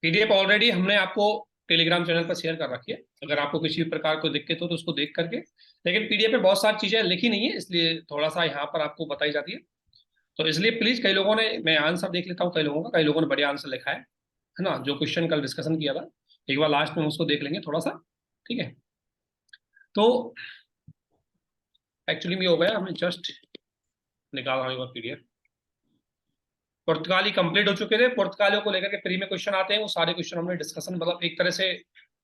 PDF already हमने आपको Telegram channel पर शेयर कर रखी है, अगर आपको किसी भी प्रकार को दिक्कत हो तो उसको देख करके। लेकिन पीडीएफ में बहुत सारी चीजें लिखी नहीं है, इसलिए थोड़ा सा यहाँ पर आपको बताई जाती है। तो इसलिए प्लीज, कई लोगों ने, मैं आंसर देख लेता हूँ कई लोगों का, कई लोगों ने बढ़िया आंसर लिखा है ना, जो क्वेश्चन कल डिस्कशन किया था। एक बार लास्ट में उसको देख लेंगे थोड़ा सा, ठीक है। तो एक्चुअली में हो गया, हमने जस्ट निकाल रहा हूँ एक बार पीडीएफ। पुर्तगाली कंप्लीट हो चुके थे, पुर्तगालियों को लेकर के प्री में क्वेश्चन आते हैं, वो सारे क्वेश्चन हमने डिस्कशन, मतलब एक तरह से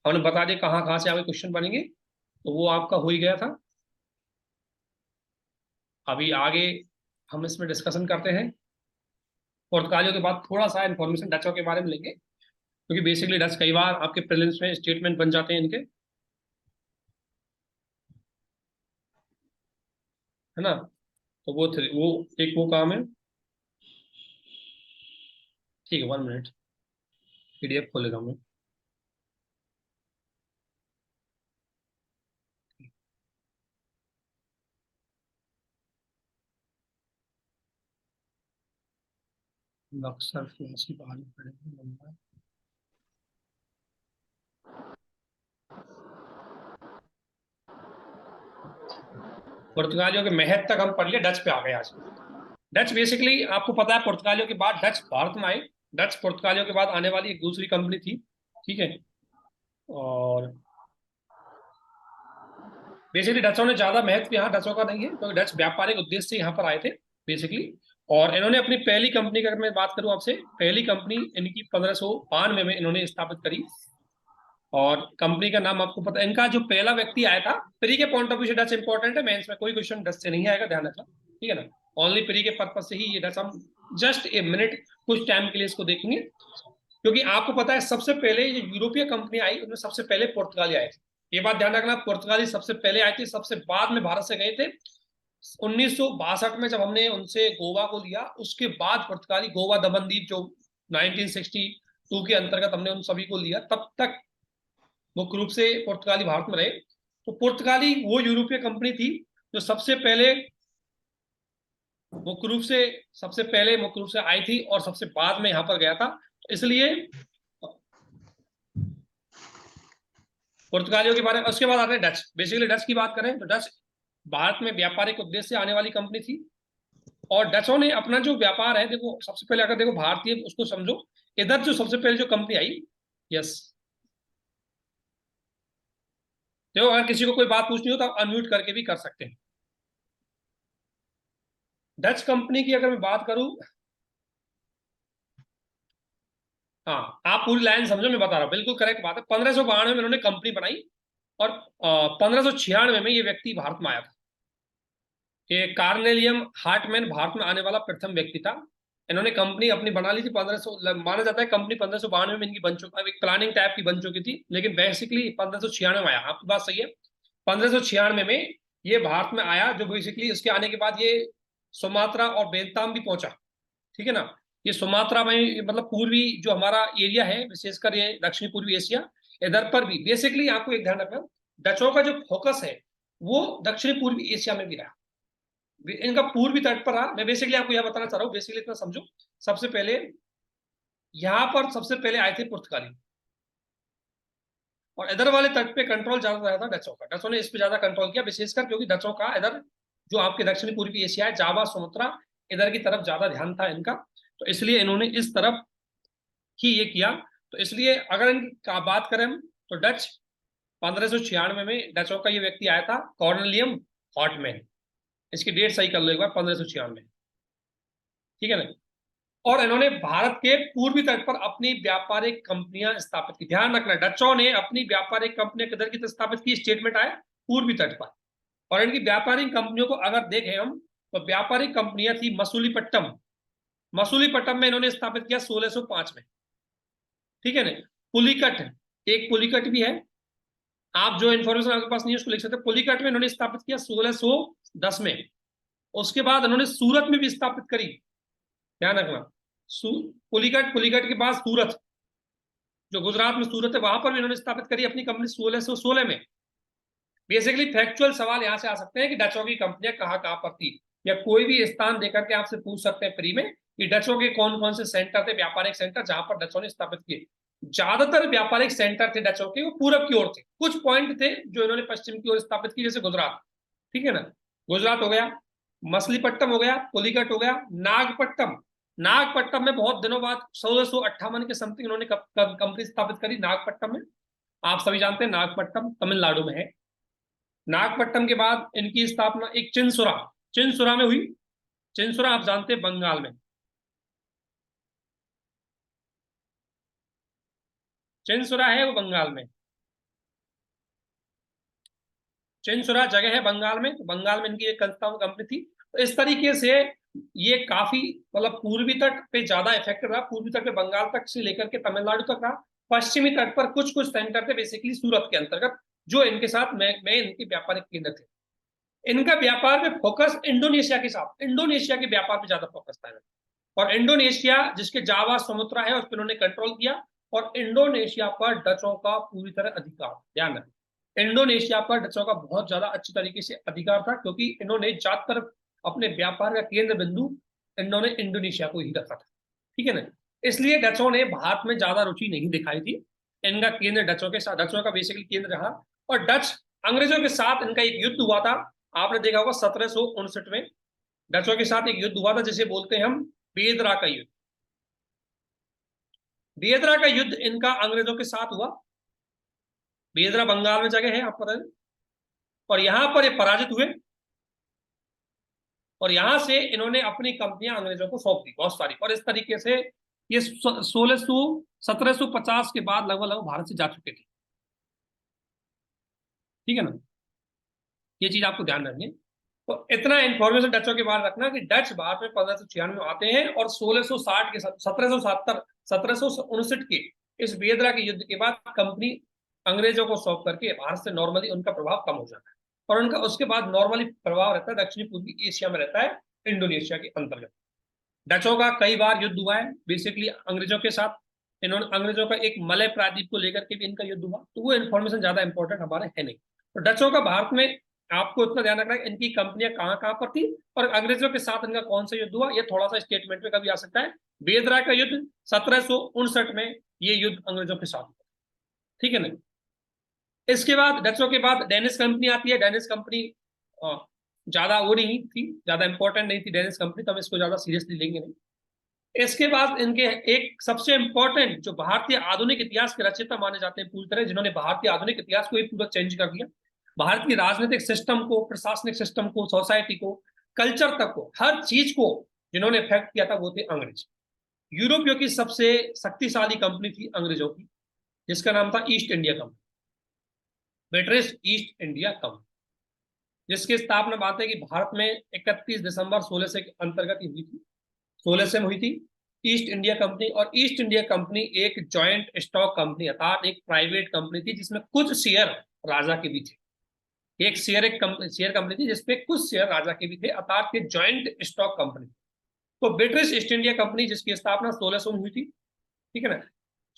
हमने बता दिया कहाँ कहाँ से आगे क्वेश्चन बनेंगे, तो वो आपका हो ही गया था। अभी आगे हम इसमें डिस्कशन करते हैं। पुर्तगालियों के बाद थोड़ा सा इन्फॉर्मेशन डचों के बारे में लेंगे, क्योंकि बेसिकली डच कई बार आपके प्रीलिम्स में स्टेटमेंट बन जाते हैं इनके, है ना। तो वो एक वो काम है। ठीक है, 1 मिनट, पीडीएफ खोल लेता हूँ मैं। अक्सर फिर बाहर पड़ेगा। पुर्तगालियों के महत्व तक हम पढ़ लिए, डच पे आ गए आज। डच बेसिकली आपको पता है, पुर्तगालियों के बाद डच भारत में आए। डच पुर्तगालियों के बाद आने वाली एक दूसरी कंपनी थी, ठीक है। और बेसिकली डचों ने ज्यादा महत्व यहाँ डचों का नहीं है, क्योंकि डच व्यापारिक उद्देश्य से यहाँ पर आए थे बेसिकली। और इन्होंने अपनी पहली कंपनी का, अगर मैं बात करूँ आपसे, पहली कंपनी इनकी 1592 में इन्होंने स्थापित करी। और कंपनी का नाम आपको पता है, इनका जो पहला व्यक्ति आया था, प्री के पॉइंट ऑफ व्यू से डच इंपॉर्टेंट है, मेंस में कोई क्वेश्चन डच से नहीं आएगा, ध्यान रखना, ठीक है ना। ओनली प्री के पर्पज से ही ये डच, हम जस्ट ए मिनट कुछ टाइम के लिए इसको देखेंगे, क्योंकि आपको पता है सबसे पहले ये यूरोपीय कंपनी आई, उनमें सबसे पहले पुर्तगाली आए थे। ये बात ध्यान रखना, पुर्तगाली सबसे पहले आए थे, सबसे बाद में भारत से गए थे। 1962 में जब हमने उनसे गोवा को लिया, उसके बाद पुर्तगाली गोवा दमन द्वीप जो 1962 के अंतर्गत हमने उन सभी को लिया, तब तक मुख्य रूप से पुर्तगाली भारत में रहे। तो पुर्तगाली वो यूरोपीय कंपनी थी जो सबसे पहले मुख्य रूप से आई थी और सबसे बाद में यहां पर गया था। तो इसलिए पुर्तगालियों के बारे में, उसके बाद आते हैं डच। बेसिकली डच की बात करें तो डच भारत में व्यापारिक उद्देश्य से आने वाली कंपनी थी। और डचों ने अपना जो व्यापार है, देखो सबसे पहले अगर देखो भारतीय उसको समझो, इधर जो सबसे पहले जो कंपनी आई, यस, देखो अगर किसी को कोई बात पूछनी हो तो आप अनम्यूट करके भी कर सकते हैं। डच कंपनी की अगर मैं बात करूं, हाँ आप पूरी लाइन समझो, मैं बता रहा हूँ, बिल्कुल करेक्ट बात है। 1592 में इन्होंने कंपनी बनाई, और 1596 में ये व्यक्ति भारत में आया था। ये कार्नेलियम हार्टमैन भारत में आने वाला प्रथम व्यक्ति था। इन्होंने कंपनी अपनी बना ली थी 1500, माना जाता है कंपनी 1592 में इनकी बन चुकी, एक प्लानिंग टाइप की बन चुकी थी, लेकिन बेसिकली 1596 में आया। आपकी बात सही है, 1596 में ये भारत में आया, जो बेसिकली इसके आने के बाद ये सुमात्रा और बेंताम भी पहुंचा, ठीक है ना। ये सुमात्रा में, मतलब पूर्वी जो हमारा एरिया है, विशेषकर ये दक्षिण पूर्वी एशिया, इधर पर भी बेसिकली आपको एक ध्यान रखना, डचों का जो फोकस है वो दक्षिण पूर्वी एशिया में भी रहा। इनका पूर्वी तट पर रहा। मैं बेसिकली आपको यह बताना चाह रहा हूँ, बेसिकली इतना समझो, सबसे पहले यहाँ पर सबसे पहले आए थे पुर्तगाली, और इधर वाले तट पे कंट्रोल ज्यादा रहा था डचों का। डचों ने इस पे ज्यादा कंट्रोल किया, विशेषकर क्योंकि डचों का इधर जो आपके दक्षिण पूर्वी एशिया है, जावा सुमात्रा, इधर की तरफ ज्यादा ध्यान था इनका, तो इसलिए इन्होंने इस तरफ ही ये किया। तो इसलिए अगर इनका बात करें हम, तो डच 1596 में डचों का ये व्यक्ति आया था, कॉर्नेलियम हॉटमैन। इसकी डेट सही कर लो एक बार, 1596, ठीक है ना। और इन्होंने भारत के पूर्वी तट पर अपनी व्यापारिक कंपनियां स्थापित की। ध्यान रखना, डचों ने अपनी व्यापारिक कंपनियां किधर की स्थापित की, स्टेटमेंट आया पूर्वी तट पर। और इनकी व्यापारिक कंपनियों को अगर देखें हम, तो व्यापारिक कंपनियां थी मसूलीपट्टम। मसूलीपट्टम में इन्होंने स्थापित किया 1605 में, ठीक है ना। पुलिकट, एक पुलिकट भी है, आप जो इन्फॉर्मेशन आपके पास नहीं है उसको लिख सकते। पुलिकट में इन्होंने स्थापित किया 1610 में। उसके बाद इन्होंने सूरत में भी स्थापित करी, ध्यान रखना। पुलिकट, पुलिकट के बाद सूरत, जो गुजरात में सूरत है, वहां पर भी इन्होंने स्थापित करी अपनी कंपनी 1616 में। बेसिकली फैक्चुअल सवाल यहां से आ सकते हैं कि डचों की कंपनियां कहां कहां पर थी, या कोई भी स्थान देकर के आपसे पूछ सकते हैं फ्री में कि डचों के कौन कौन से सेंटर थे, व्यापारिक सेंटर, जहां पर डचों ने स्थापित किए। ज्यादातर व्यापारिक सेंटर थे डचों के वो पूरब की ओर थे, कुछ पॉइंट थे जो इन्होंने पश्चिम की ओर स्थापित की, जैसे गुजरात, ठीक है ना, गुजरात हो गया, मछलीपट्टनम हो गया, पुलिकट हो गया, नागपट्टनम। नागपट्टनम में बहुत दिनों बाद 1658 के समथिंग इन्होंने कंपनी स्थापित करी नागपट्टनम में। आप सभी जानते हैं नागपट्टनम तमिलनाडु में है। नागपट्टनम के बाद इनकी स्थापना एक चिंसुरा, चिंसुरा में हुई। चिंसुरा आप जानते हैं बंगाल में, चिंसुरा है वो बंगाल में, चिंसुरा जगह है बंगाल में, तो बंगाल में इनकी एक कंपनी थी। तो इस तरीके से ये काफी मतलब पूर्वी तट पे ज्यादा इफेक्टिव रहा, पूर्वी तट पे बंगाल तक से लेकर के तमिलनाडु तक रहा। पश्चिमी तट पर कुछ कुछ सेंटर थे बेसिकली सूरत के अंतर्गत, जो इनके साथ मैं इनके व्यापारिक केंद्र थे। इनका व्यापार में फोकस इंडोनेशिया के साथ, इंडोनेशिया के व्यापार पे ज्यादा फोकस था। और इंडोनेशिया जिसके जावा समुद्र है उस पर उन्होंने कंट्रोल किया, और इंडोनेशिया पर डचों का पूरी तरह अधिकार, ध्यान रखें, इंडोनेशिया पर डचों का बहुत ज्यादा अच्छी तरीके से अधिकार था, क्योंकि इन्होंने ज्यादातर अपने व्यापार का केंद्र बिंदु इन्होंने इंडोनेशिया को ही रखा था, ठीक है ना। इसलिए डचों ने भारत में ज्यादा रुचि नहीं दिखाई थी। इनका केंद्र डचों के साथ, डचों का बेसिकली केंद्र रहा। और डच अंग्रेजों के साथ इनका एक युद्ध हुआ था, आपने देखा होगा 1759 में डचों के साथ एक युद्ध हुआ था, जिसे बोलते हैं हम बेदरा का युद्ध। बेदरा का युद्ध इनका अंग्रेजों के साथ हुआ। बेदरा बंगाल में जगह है, आपको पता है। और यहां पर ये पराजित हुए, और यहां से इन्होंने अपनी कंपनियां अंग्रेजों को सौंप दी बहुत सारी। और इस तरीके से ये 1750 के बाद लगभग लगभग भारत से जा चुके थे, ठीक है ना। ये चीज आपको ध्यान रखनी है। तो इतना इंफॉर्मेशन डचों के बारे में रखना कि डच भारत में 1596 में आते हैं, और 1660 के 1759 के इस बेदरा के युद्ध के बाद कंपनी अंग्रेजों को सौंप करके भारत से नॉर्मली उनका प्रभाव कम हो जाता है, और उनका उसके बाद नॉर्मली प्रभाव रहता है दक्षिणी पूर्वी एशिया में रहता है, इंडोनेशिया के अंतर्गत। डचों का कई बार युद्ध हुआ है बेसिकली अंग्रेजों के साथ। इन्होंने अंग्रेजों का एक मलय प्रायद्वीप को लेकर के भी इनका युद्ध हुआ, तो वो इन्फॉर्मेशन ज्यादा इंपॉर्टेंट हमारे है नहीं। तो डचों का भारत में आपको इतना ध्यान रखना है इनकी कंपनियां कहाँ कहाँ पर थी, और अंग्रेजों के साथ इनका कौन सा युद्ध हुआ, ये थोड़ा सा स्टेटमेंट में कभी आ सकता है। बेदरा का युद्ध 1759 में ये युद्ध अंग्रेजों के साथ हुआ, ठीक है ना। इसके बाद डचों के बाद डेनिश कंपनी आती है। डेनिश कंपनी ज्यादा वो नहीं थी, ज्यादा इंपॉर्टेंट नहीं थी डेनिश कंपनी, तो हम इसको ज्यादा सीरियसली लेंगे नहीं। इसके बाद इनके एक सबसे इंपॉर्टेंट जो भारतीय आधुनिक इतिहास के रचयिता माने जाते हैं पूरी तरह, जिन्होंने भारतीय आधुनिक इतिहास को ही पूरा चेंज कर दिया, भारत की राजनीतिक सिस्टम को, प्रशासनिक सिस्टम को, सोसाइटी को, कल्चर तक को, हर चीज को जिन्होंने इफेक्ट किया था वो थे अंग्रेज। यूरोपियों की सबसे शक्तिशाली कंपनी थी अंग्रेजों की, जिसका नाम था east India company, British east India company, जिसकी स्थापना बात है कि भारत में 31 दिसंबर 1600 के अंतर्गत हुई थी, 1600 में हुई थी ईस्ट इंडिया कंपनी। और ईस्ट इंडिया कंपनी एक जॉइंट स्टॉक कंपनी अर्थात एक प्राइवेट कंपनी थी, जिसमें कुछ शेयर राजा के भी थे। एक शेयर कंपनी थी जिसपे कुछ शेयर राजा के भी थे, अर्थात एक जॉइंट स्टॉक कंपनी। तो ब्रिटिश ईस्ट इंडिया कंपनी जिसकी स्थापना 1600 में हुई थी, ठीक है ना,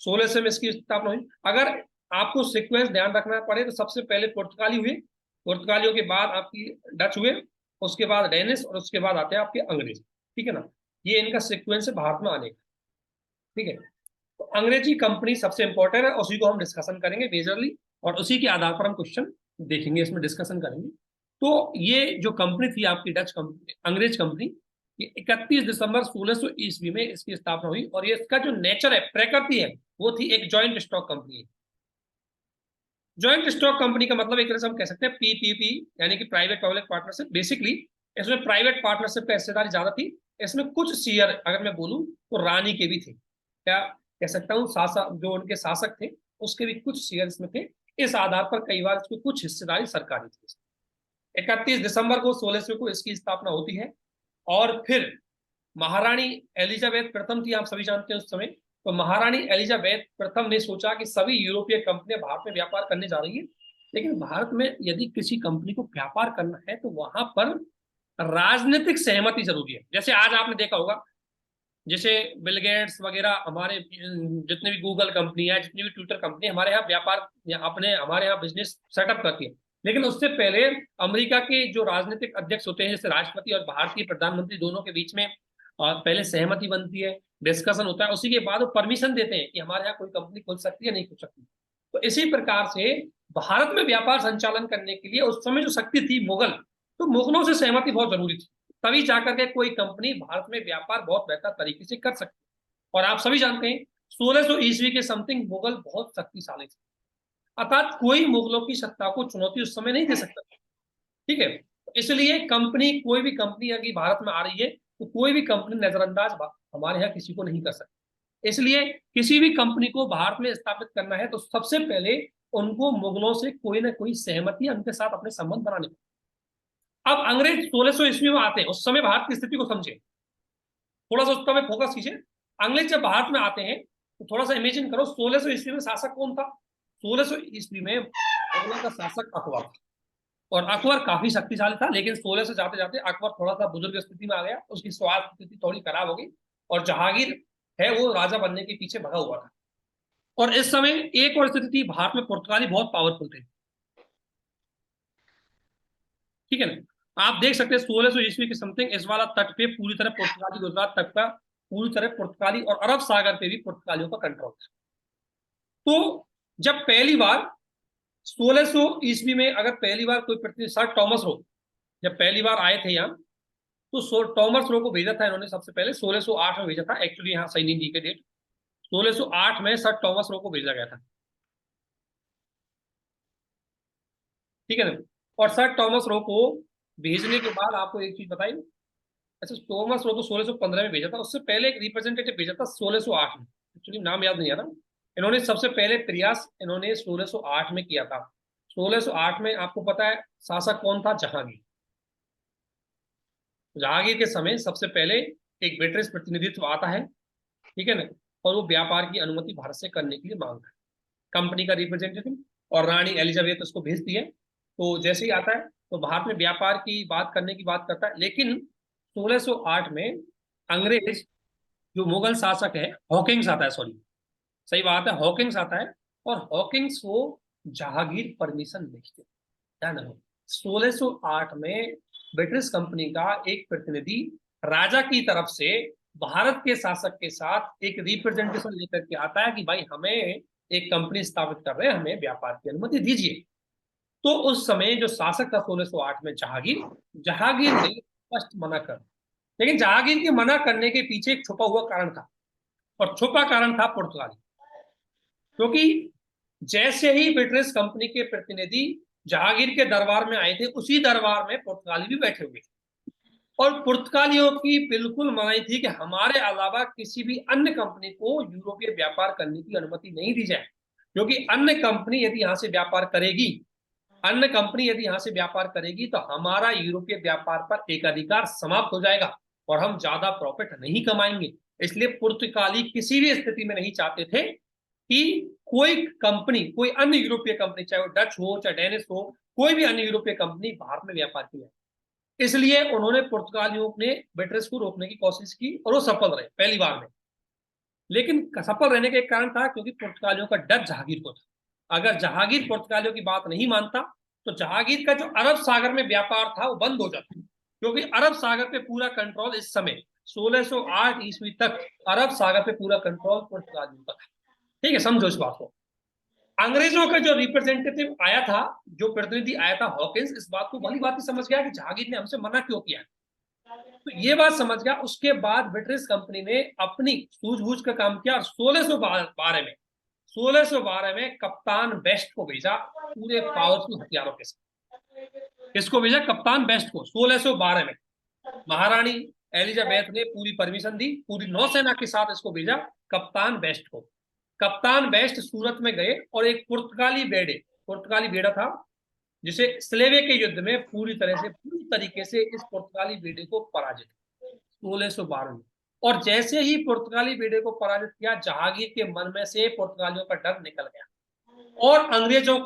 1600 में इसकी स्थापना हुई। अगर आपको सीक्वेंस ध्यान रखना पड़े तो सबसे पहले पुर्तगाली हुए, पुर्तगालियों के बाद आपकी डच हुए, उसके बाद डेनिश, और उसके बाद आते हैं आपके अंग्रेज, ठीक है ना। ये इनका सीक्वेंस है भारत में आने का, ठीक है। तो अंग्रेजी कंपनी सबसे इंपॉर्टेंट है, उसी को हम डिस्कशन करेंगे मेजरली, और उसी के आधार पर हम क्वेश्चन देखेंगे, इसमें डिस्कशन करेंगे। तो ये जो कंपनी थी आपकी डच कंपनी, अंग्रेज कंपनी, ये 31 दिसंबर 1600 ईस्वी में इसकी स्थापना हुई। और ये इसका जो नेचर है, प्रकृति है, वो थी एक जॉइंट स्टॉक कंपनी है। जॉइंट स्टॉक कंपनी का मतलब एक तरह से हम कह सकते हैं पीपीपी, यानी कि प्राइवेट पब्लिक पार्टनरशिप। बेसिकली इसमें प्राइवेट पार्टनरशिप का हिस्सेदारी ज्यादा थी। इसमें कुछ शेयर अगर मैं बोलूं तो रानी के भी थे, क्या कह सकता हूँ, शासक जो उनके शासक थे उसके भी कुछ शेयर इसमें थे। इस आधार पर कई बार इसकी कुछ हिस्सेदारी सरकारी थी। 31 दिसंबर को 1600 को इसकी स्थापना होती है। और फिर महारानी एलिजाबेथ प्रथम थी, आप सभी जानते हैं उस समय। तो महारानी एलिजाबेथ प्रथम ने सोचा कि सभी यूरोपीय कंपनियां भारत में व्यापार करने जा रही है, लेकिन भारत में यदि किसी कंपनी को व्यापार करना है तो वहां पर राजनीतिक सहमति जरूरी है। जैसे आज आपने देखा होगा, जैसे बिल गेट्स वगैरह, हमारे जितने भी गूगल कंपनी है, जितनी भी ट्विटर कंपनी हमारे यहाँ व्यापार अपने हमारे यहाँ बिजनेस सेटअप करती है, लेकिन उससे पहले अमेरिका के जो राजनीतिक अध्यक्ष होते हैं, जैसे राष्ट्रपति और भारतीय प्रधानमंत्री, दोनों के बीच में और पहले सहमति बनती है, डिस्कशन होता है, उसी के बाद वो परमिशन देते हैं कि हमारे यहाँ कोई कंपनी खुल सकती है नहीं खुल सकती। तो इसी प्रकार से भारत में व्यापार संचालन करने के लिए उस समय जो शक्ति थी मुगल, तो मुगलों से सहमति बहुत जरूरी थी, तभी जाकर के कोई कंपनी भारत में व्यापार बहुत बेहतर तरीके से कर सकती। और आप सभी जानते हैं 1600 ईस्वी के समथिंग मुगल बहुत शक्तिशाली थे, अर्थात कोई मुगलों की सत्ता को चुनौती उस समय नहीं दे सकता। ठीक है, इसलिए कंपनी, कोई भी कंपनी अगर भारत में आ रही है तो कोई भी कंपनी नजरअंदाज हमारे यहाँ किसी को नहीं कर सकती। इसलिए किसी भी कंपनी को भारत में स्थापित करना है तो सबसे पहले उनको मुगलों से कोई ना कोई सहमति, उनके साथ अपने संबंध बनाने। अब अंग्रेज 1600 ईस्वी में आते हैं, उस समय भारत की स्थिति को समझे, थोड़ा सा उस पर फोकस कीजिए। अंग्रेज जब भारत में आते हैं तो थोड़ा सा इमेजिन करो 1600 ईस्वी में शासक कौन था। 1600 ईस्वी में मुगलों का शासक अकबर था, और अकबर काफी शक्तिशाली था, लेकिन 16 से जाते जाते अकबर थोड़ा सा बुजुर्ग स्थिति में आ गया, उसकी स्वास्थ्य स्थिति थोड़ी खराब हो गई, और जहांगीर है वो राजा बनने के पीछे भगा हुआ था। और इस समय एक और स्थिति थी, भारत में पुर्तगाली बहुत पावरफुल थे। ठीक है ना, आप देख सकते हैं 1600 ईस्वी के समथिंग इस वाला तट पे पूरी तरह पुर्तगाली, गुजरात तक का पूरी तरह पुर्तगाली, और अरब सागर पे भी पुर्तगालियों का कंट्रोल था। तो जब पहली बार 1600 ईस्वी में अगर पहली बार कोई प्रतिनिधि, सर टॉमस रो जब पहली बार आए थे यहाँ, तो टॉमस रो को भेजा था इन्होंने सबसे पहले 1608 में भेजा था, एक्चुअली यहाँ सही नहीं दी के डेट, 1608 में सर टॉमस रो को भेजा गया था। ठीक है ना, और सर टॉमस रो को भेजने के बाद आपको एक चीज बताई, अच्छा टॉमस रो को 1615 में भेजा था, उससे पहले एक रिप्रेजेंटेटिव भेजा था 1608 में, एक्चुअली नाम याद नहीं आ रहा। इन्होंने सबसे पहले प्रयास इन्होंने 1608 में किया था। 1608 में आपको पता है शासक कौन था, जहांगीर। जहांगीर के समय सबसे पहले एक ब्रिटिश प्रतिनिधित्व आता है, ठीक है ना, और वो व्यापार की अनुमति भारत से करने के लिए मांगता है, कंपनी का रिप्रेजेंटेटिव, और रानी एलिजाबेथ उसको भेजती है। तो जैसे ही आता है तो भारत में व्यापार की बात करने की बात करता है, लेकिन 1608 में अंग्रेज जो मुगल शासक है हॉकिंग्स आता है, सॉरी सही बात है हॉकिंग्स आता है, और हॉकिंग्स को जहांगीर परमिशन नहीं देते। ध्यान रखो 1608 में ब्रिटिश कंपनी का एक प्रतिनिधि राजा की तरफ से भारत के शासक के साथ एक रिप्रेजेंटेशन लेकर के आता है कि भाई हमें एक कंपनी स्थापित कर रहे हैं, हमें व्यापार की अनुमति दीजिए। तो उस समय जो शासक था 1608 में जहांगीर, जहांगीर ने स्पष्ट मना कर, लेकिन जहांगीर के मना करने के पीछे एक छुपा हुआ कारण था, और छुपा कारण था पुर्तगाली। क्योंकि जैसे ही ब्रिटिश कंपनी के प्रतिनिधि जहांगीर के दरबार में आए थे, उसी दरबार में पुर्तगाली भी बैठे हुए थे, और पुर्तगालियों की बिल्कुल मनाही थी कि हमारे अलावा किसी भी अन्य कंपनी को यूरोपीय व्यापार करने की अनुमति नहीं दी जाए, क्योंकि अन्य कंपनी यदि यहाँ से व्यापार करेगी, अन्य कंपनी यदि यहाँ से व्यापार करेगी तो हमारा यूरोपीय व्यापार पर एकाधिकार समाप्त हो जाएगा और हम ज्यादा प्रॉफिट नहीं कमाएंगे। इसलिए पुर्तगाली किसी भी स्थिति में नहीं चाहते थे कि कोई कंपनी, कोई अन्य यूरोपीय कंपनी, चाहे वो डच हो चाहे डेनिश हो, कोई भी अन्य यूरोपीय कंपनी भारत में व्यापार किया। इसलिए उन्होंने पुर्तगालियों ने ब्रिटिश को रोकने की कोशिश की, और वो सफल रहे पहली बार में। लेकिन सफल रहने का एक कारण था, क्योंकि पुर्तगालियों का डर जहांगीर को था। अगर जहांगीर पुर्तगालियों की बात नहीं मानता तो जहांगीर का जो अरब सागर में व्यापार था वो बंद हो जाता, क्योंकि अरब सागर पे पूरा कंट्रोल इस समय 1608 ईस्वी तक अरब सागर पे पूरा कंट्रोल पुर्तगालियों का था। ठीक है, समझो इस बात को। अंग्रेजों का जो रिप्रेजेंटेटिव आया था, जो प्रतिनिधि आया था हॉकिंस, इस बात को भली बात समझ गया कि जहांगीर ने हमसे मना क्यों किया, तो ये बात समझ गया। उसके बाद ब्रिटिश कंपनी ने अपनी सूझबूझ का काम किया, और 1612 में कप्तान बेस्ट को भेजा पूरे पावरफुल हथियारों के साथ। किसको भेजा? कप्तान बेस्ट को। 1612 में महारानी एलिजाबेथ ने पूरी परमिशन दी, पूरी नौसेना के साथ इसको भेजा, कप्तान बेस्ट को। कप्तान बेस्ट सूरत में गए और एक पुर्तगाली बेड़ा था, जिसे स्लेवे के युद्ध में पूरी तरीके से इस पुर्तगाली बेड़े को पराजित 1612 में। और जैसे ही पुर्तगाली बेड़े को पराजित किया, जहांगीर के मन में से पुर्तगालियों का डर निकल गया, और अंग्रेजों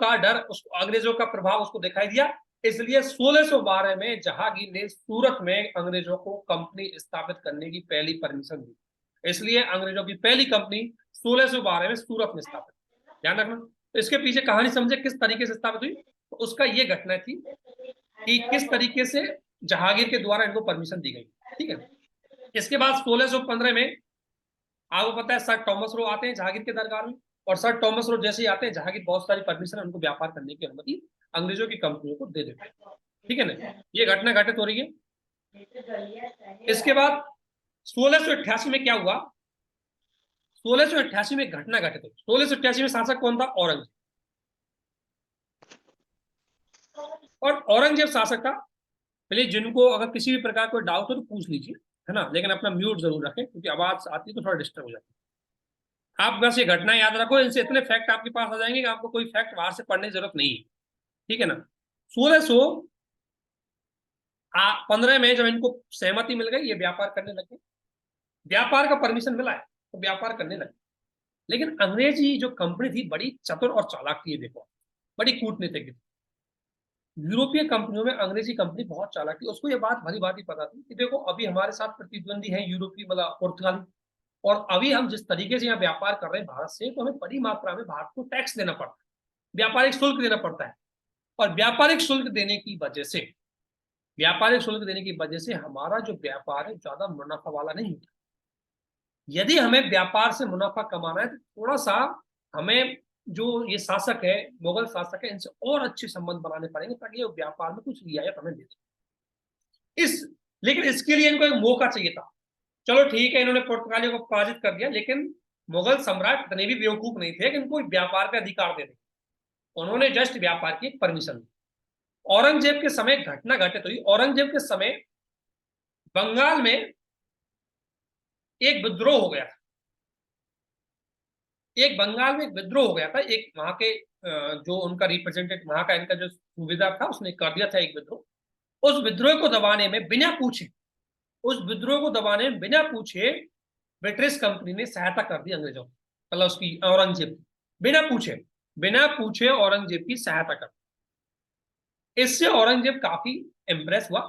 का प्रभाव उसको दिखाई दिया। इसलिए 1612 में जहांगीर ने सूरत में अंग्रेजों को कंपनी स्थापित करने की पहली परमिशन दी। इसलिए अंग्रेजों की पहली कंपनी 1612 में सूरत में स्थापित। ध्यान रखना, तो इसके पीछे कहानी समझे किस तरीके से स्थापित हुई। तो उसका ये घटना थी कि किस तरीके से जहांगीर के द्वारा इनको परमिशन दी गई। ठीक है, इसके बाद 1615 में आपको पता है सर टॉमस रो आते हैं जहांगीर के दरबार में, और सर टॉमस रो जैसे ही आते हैं जहांगीर बहुत सारी परमिशन उनको व्यापार करने की अनुमति अंग्रेजों की कंपनियों को दे देते हैं। ठीक है ना, ये घटना घटित हो रही है। इसके बाद 1688 में क्या हुआ, 1688 में घटना घटित हुई। 1688 में शासक कौन था, औरंगजेब। और औरंगजेब शासक था। प्लीज जिनको अगर किसी भी प्रकार कोई डाउट हो तो पूछ लीजिए, है ना, लेकिन अपना म्यूट जरूर रखें क्योंकि आवाज आती है तो थोड़ा डिस्टर्ब हो जाती है। आप बस ये घटना याद रखो, इनसे इतने फैक्ट आपके पास आ जाएंगे कि आपको कोई फैक्ट बाहर से पढ़ने की जरूरत नहीं है। ठीक है ना। 1615 में जब इनको सहमति मिल गई, ये व्यापार करने लगे, व्यापार का परमिशन मिला है तो व्यापार करने लगे। लेकिन अंग्रेजी जो कंपनी थी बड़ी चतुर और चालाक थी, देखो बड़ी कूटनीतिक थी। यूरोपीय कंपनियों में अंग्रेजी कंपनी बहुत चालाक थी, उसको ये बात भली बात ही पता थी कि देखो अभी हमारे साथ प्रतिद्वंदी है यूरोपीय मतलब पुर्तगाली, और अभी हम जिस तरीके से यहाँ व्यापार कर रहे हैं भारत से, तो हमें बड़ी मात्रा में भारत को टैक्स देना पड़ता है, व्यापारिक शुल्क देना पड़ता है। और व्यापारिक शुल्क देने की वजह से, व्यापारिक शुल्क देने की वजह से हमारा जो व्यापार है ज्यादा मुनाफा वाला नहीं होता। यदि हमें व्यापार से मुनाफा कमाना है तो थोड़ा सा हमें जो ये शासक है, मुगल शासक है, इनसे और अच्छे संबंध बनाने पड़ेंगे ताकि ये व्यापार में कुछ रियायत हमें दे दे। लेकिन इसके लिए इनको एक मौका चाहिए था। चलो ठीक है, इन्होंने पुर्तगालियों को पराजित कर दिया, लेकिन मुगल सम्राट इतने भी बेवकूफ नहीं थे कि इनको व्यापार का अधिकार दे दे। उन्होंने जस्ट व्यापार की परमिशन दी। औरंगजेब के समय घटना घटित हुई। औरंगजेब के समय बंगाल में एक विद्रोह हो गया था। एक बंगाल में एक विद्रोह हो गया था। एक वहां के जो उनका रिप्रेजेंटेटिव, वहां का इनका जो सूबेदार था, उसने कर दिया था एक विद्रोह। उस विद्रोह को दबाने में बिना पूछे, उस विद्रोह को दबाने में बिना पूछे ब्रिटिश कंपनी ने सहायता कर दी अंग्रेजों की, मतलब उसकी औरंगजेब की। बिना पूछे औरंगजेब की सहायता कर। इससे औरंगजेब काफी इंप्रेस हुआ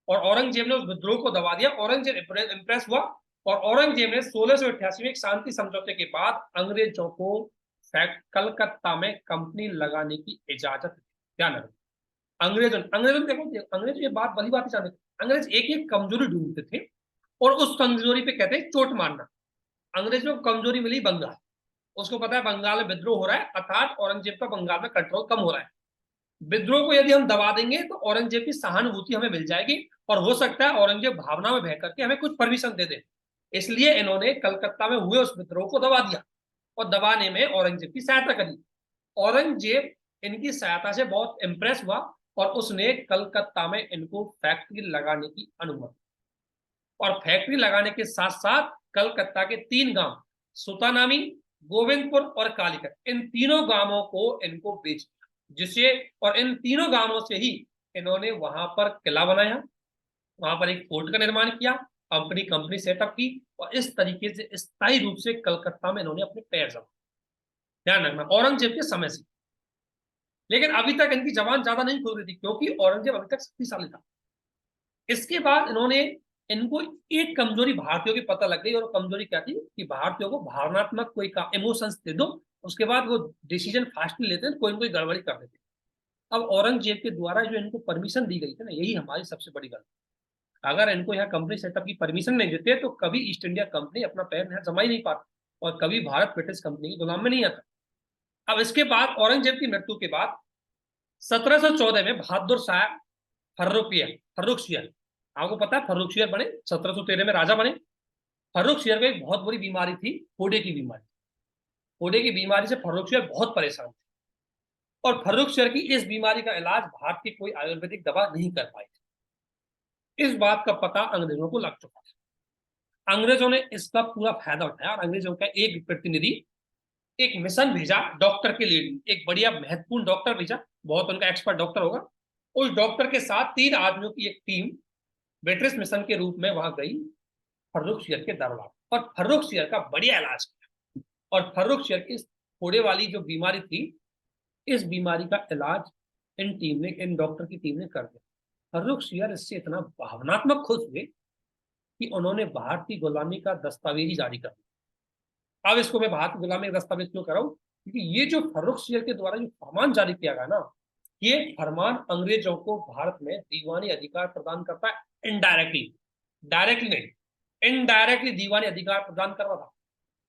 और औरंगजेब ने उस विद्रोह को दबा दिया। औरंगजेब इंप्रेस हुआ और औरंगजेब ने 1688 में एक शांति समझौते के बाद अंग्रेजों को कलकत्ता में कंपनी लगाने की इजाजत दी। ध्यान रखो, अंग्रेजों अंग्रेजों देखो, अंग्रेज ये बात भली बात ही जानते थे। अंग्रेज एक एक कमजोरी ढूंढते थे और उस कमजोरी पे कहते हैं चोट मारना। अंग्रेजों को कमजोरी मिली बंगाल, उसको पता है बंगाल में विद्रोह हो रहा है, अर्थात औरंगजेब का बंगाल में कंट्रोल कम हो रहा है। विद्रोह को यदि हम दबा देंगे तो औरंगजेब की सहानुभूति हमें मिल जाएगी और हो सकता है औरंगजेब भावना में बह करके हमें कुछ परमिशन दे दे। इसलिए इन्होंने कलकत्ता में हुए उस विद्रोह को दबा दिया और दबाने में औरंगजेब की सहायता करी। औरंगजेब इनकी सहायता से बहुत इंप्रेस हुआ और उसने कलकत्ता में इनको फैक्ट्री लगाने की अनुमति, और फैक्ट्री लगाने के साथ साथ कलकत्ता के 3 गांव सुतानामी, गोविंदपुर और कालीकट, इन तीनों गांवों को इनको बेच दिया, जिसे और इन तीनों गांवों से ही इन्होंने वहां पर किला बनाया, वहां पर एक फोर्ट का निर्माण किया, अपनी कंपनी सेटअप की और इस तरीके से स्थायी रूप से कलकत्ता में इन्होंने अपने पैर जमा। ध्यान रखना, औरंगजेब के समय से। लेकिन अभी तक इनकी जबान ज्यादा नहीं खुल रही थी क्योंकि औरंगजेब अभी तक शक्तिशाली था। इसके बाद इन्होंने, इनको एक कमजोरी भारतीयों की पता लग गई, और कमजोरी क्या थी कि भारतीयों को भावनात्मक कोई का इमोशंस दे दो, उसके बाद वो डिसीजन फास्टली लेते हैं, कोई ना कोई गड़बड़ी कर देते। अब औरंगजेब के द्वारा जो इनको परमिशन दी गई थी ना, यही हमारी सबसे बड़ी गलती। अगर इनको यहाँ कंपनी सेटअप की परमिशन नहीं देते तो कभी ईस्ट इंडिया कंपनी अपना पैर यहाँ जमा ही नहीं पाता और कभी भारत ब्रिटिश कंपनी की गुलाम में नहीं आता। अब इसके बाद औरंगजेब की मृत्यु के बाद 1714 में बहादुर शाह फर्रुखशियर, आपको पता है फर्रुखशियर बने, 1713 में राजा बने। फर्रुखशियर को एक बहुत बुरी बीमारी थी, फोड़े की बीमारी। फोड़े की बीमारी से फर्रुखशियर बहुत परेशान थे और फर्रुखशियर की इस बीमारी का इलाज भारत की कोई आयुर्वेदिक दवा नहीं कर पाई थी। इस बात का पता अंग्रेजों को लग चुका था। अंग्रेजों ने इसका पूरा फायदा उठाया और अंग्रेजों का एक प्रतिनिधि, एक मिशन भेजा डॉक्टर के लिए, एक बढ़िया महत्वपूर्ण डॉक्टर भेजा, बहुत उनका एक्सपर्ट डॉक्टर होगा। उस डॉक्टर के साथ 3 आदमियों की एक टीम ब्रिटिश मिशन के रूप में वहां गई फर्रुखशियर के दरबार और फर्रुखशियर का बढ़िया इलाज किया। और फर्रुखशियर की फोड़े वाली जो बीमारी थी, इस बीमारी का इलाज इन डॉक्टर की टीम ने कर दिया। फर्रुखशियर इससे इतना भावनात्मक खुश हुए कि उन्होंने भारतीय गुलामी का दस्तावेज जारी कर दिया। अब इसको मैं भारतीय गुलामी का दस्तावेज क्यों कराऊं, क्योंकि ये जो फर्रुखशियर के द्वारा जो फरमान जारी किया गया ना, ये फरमान अंग्रेजों को भारत में दीवानी अधिकार प्रदान करता है इनडायरेक्टली, डायरेक्टली नहीं। इनडायरेक्टली दीवानी अधिकार प्रदान कर रहा था।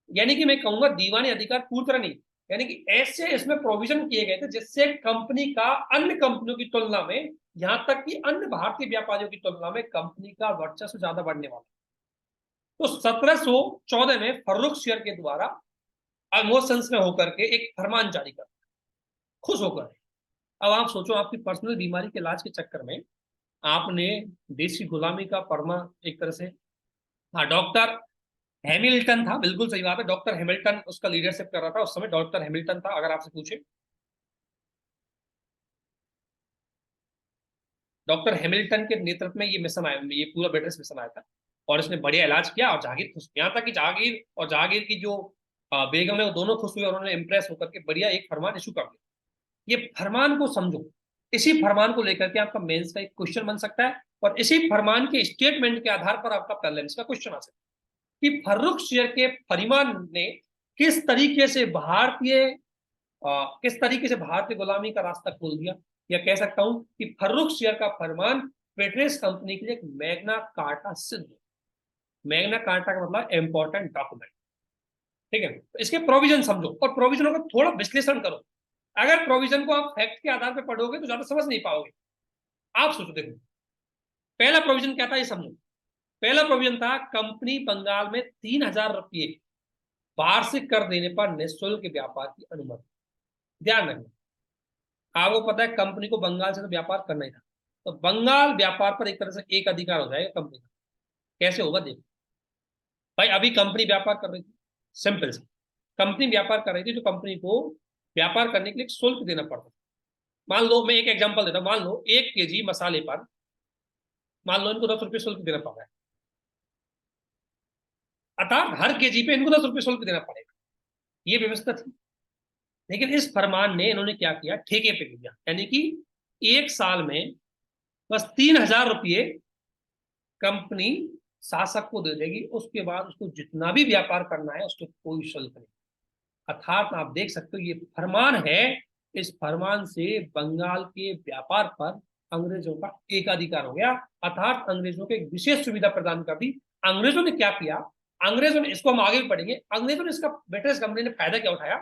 यानी कि मैं कहूंगा दीवानी अधिकार पूरी तरह नहीं, यानी कि ऐसे इसमें प्रोविजन किए गए थे जिससे कंपनी का अन्य कंपनियों की तुलना में, यहां तक कि अन्य भारतीय व्यापारियों की तुलना में कंपनी का वर्चस्व ज्यादा बढ़ने वाला। तो 1714 में फर्रुखसियर के द्वारा इमोशंस में होकर के एक फरमान जारी कर, खुश होकर। अब आप सोचो, आपकी पर्सनल बीमारी के इलाज के चक्कर में आपने देशी गुलामी का परमा एक तरह से, हाँ डॉक्टर हैमिल्टन था, बिल्कुल सही बात है, डॉक्टर हैमिल्टन उसका लीडरशिप कर रहा था उस समय, डॉक्टर हैमिल्टन था। अगर आपसे पूछे डॉक्टर हैमिल्टन के नेतृत्व में ये मिशन आया, ये पूरा ब्रिटिश मिशन आया था, और इसने बढ़िया इलाज किया और जहांगीर खुश, यहाँ तक कि जहांगीर और जहांगीर की जो बेगम है वो दोनों खुश हुए और उन्होंने इंप्रेस होकर के बढ़िया एक फरमान इशू कर दिया। ये फरमान को समझो, इसी फरमान को लेकर के आपका मेंस का एक क्वेश्चन बन सकता है, और इसी फरमान के स्टेटमेंट के आधार पर आपका प्रीलिम्स का क्वेश्चन आ सकता है कि फर्रुखसियर के फरमान ने किस तरीके से भारतीय गुलामी का रास्ता खोल दिया, या कह सकता हूं कि फर्रुखसियर का फरमान ब्रिटिश कंपनी के लिए एक मैग्ना कार्टा सिद्ध। मैग्ना कार्टा का मतलब इंपॉर्टेंट डॉक्यूमेंट, ठीक है। तो इसके प्रोविजन समझो और प्रोविजनों का थोड़ा विश्लेषण करो। अगर प्रोविजन को आप फैक्ट के आधार पर पढ़ोगे तो ज्यादा समझ नहीं पाओगे। आप सोचो, देखो पहला प्रोविजन क्या था ये समझो। पहला प्रोविजन था कंपनी बंगाल में 3000 रुपये वार्षिक कर देने पर निःशुल्क व्यापार की अनुमति। ध्यान रखना, आपको पता है कंपनी को बंगाल से तो व्यापार करना ही था, तो बंगाल व्यापार पर एक तरह से एक अधिकार हो जाएगा कंपनी का। कैसे होगा देखो भाई, अभी कंपनी व्यापार कर रही थी, सिंपल से कंपनी व्यापार कर रही थी, तो कंपनी को व्यापार करने के लिए शुल्क देना पड़ता। मान लो, मैं एक एग्जांपल देता हूं, मान लो 1 kg मसाले पर, मान लो इनको 10 रुपये शुल्क देना पड़ रहा है, अर्थात हर केजी पे इनको 10 रुपये शुल्क देना पड़ेगा। ये व्यवस्था थी। लेकिन इस फरमान ने इन्होंने क्या किया, ठेके पे किया, यानी कि 1 साल में बस 3000 रुपये कंपनी शासक को दे देगी, उसके बाद उसको जितना भी व्यापार करना है उसके कोई शुल्क नहीं। अर्थात आप देख सकते हो ये फरमान है, इस फरमान से बंगाल के व्यापार पर अंग्रेजों का एकाधिकार हो गया, अर्थात अंग्रेजों को एक विशेष सुविधा प्रदान कर दी। अंग्रेजों ने क्या किया, अंग्रेजों ने, इसको हम आगे भी पढ़ेंगे, अंग्रेजों ने इसका ब्रिटिश कंपनी ने फायदा क्या उठाया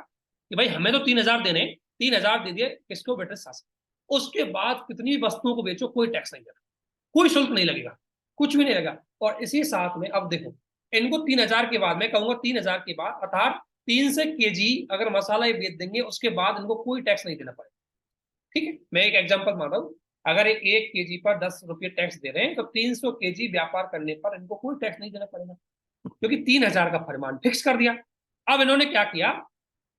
कि भाई हमें तो 3000 देने, 3000 दे दिए किसको, ब्रिटिश शासक। उसके बाद कितनी वस्तुओं को बेचो कोई टैक्स नहीं देना, कोई शुल्क नहीं लगेगा, कुछ भी नहीं लगा। और इसी साथ में अब देखो, इनको 3000 के बाद, मैं कहूंगा 3000 के बाद, अर्थात 3 से kg अगर मसाला ये बेच देंगे उसके बाद इनको कोई टैक्स नहीं देना पड़ेगा। ठीक है, मैं एक एग्जांपल मान रहा हूं, अगर 1 kg पर 10 रुपये टैक्स दे रहे हैं तो 300 kg व्यापार करने पर इनको कोई टैक्स नहीं देना पड़ेगा, क्योंकि 3000 का फरमान फिक्स कर दिया। अब इन्होंने क्या किया,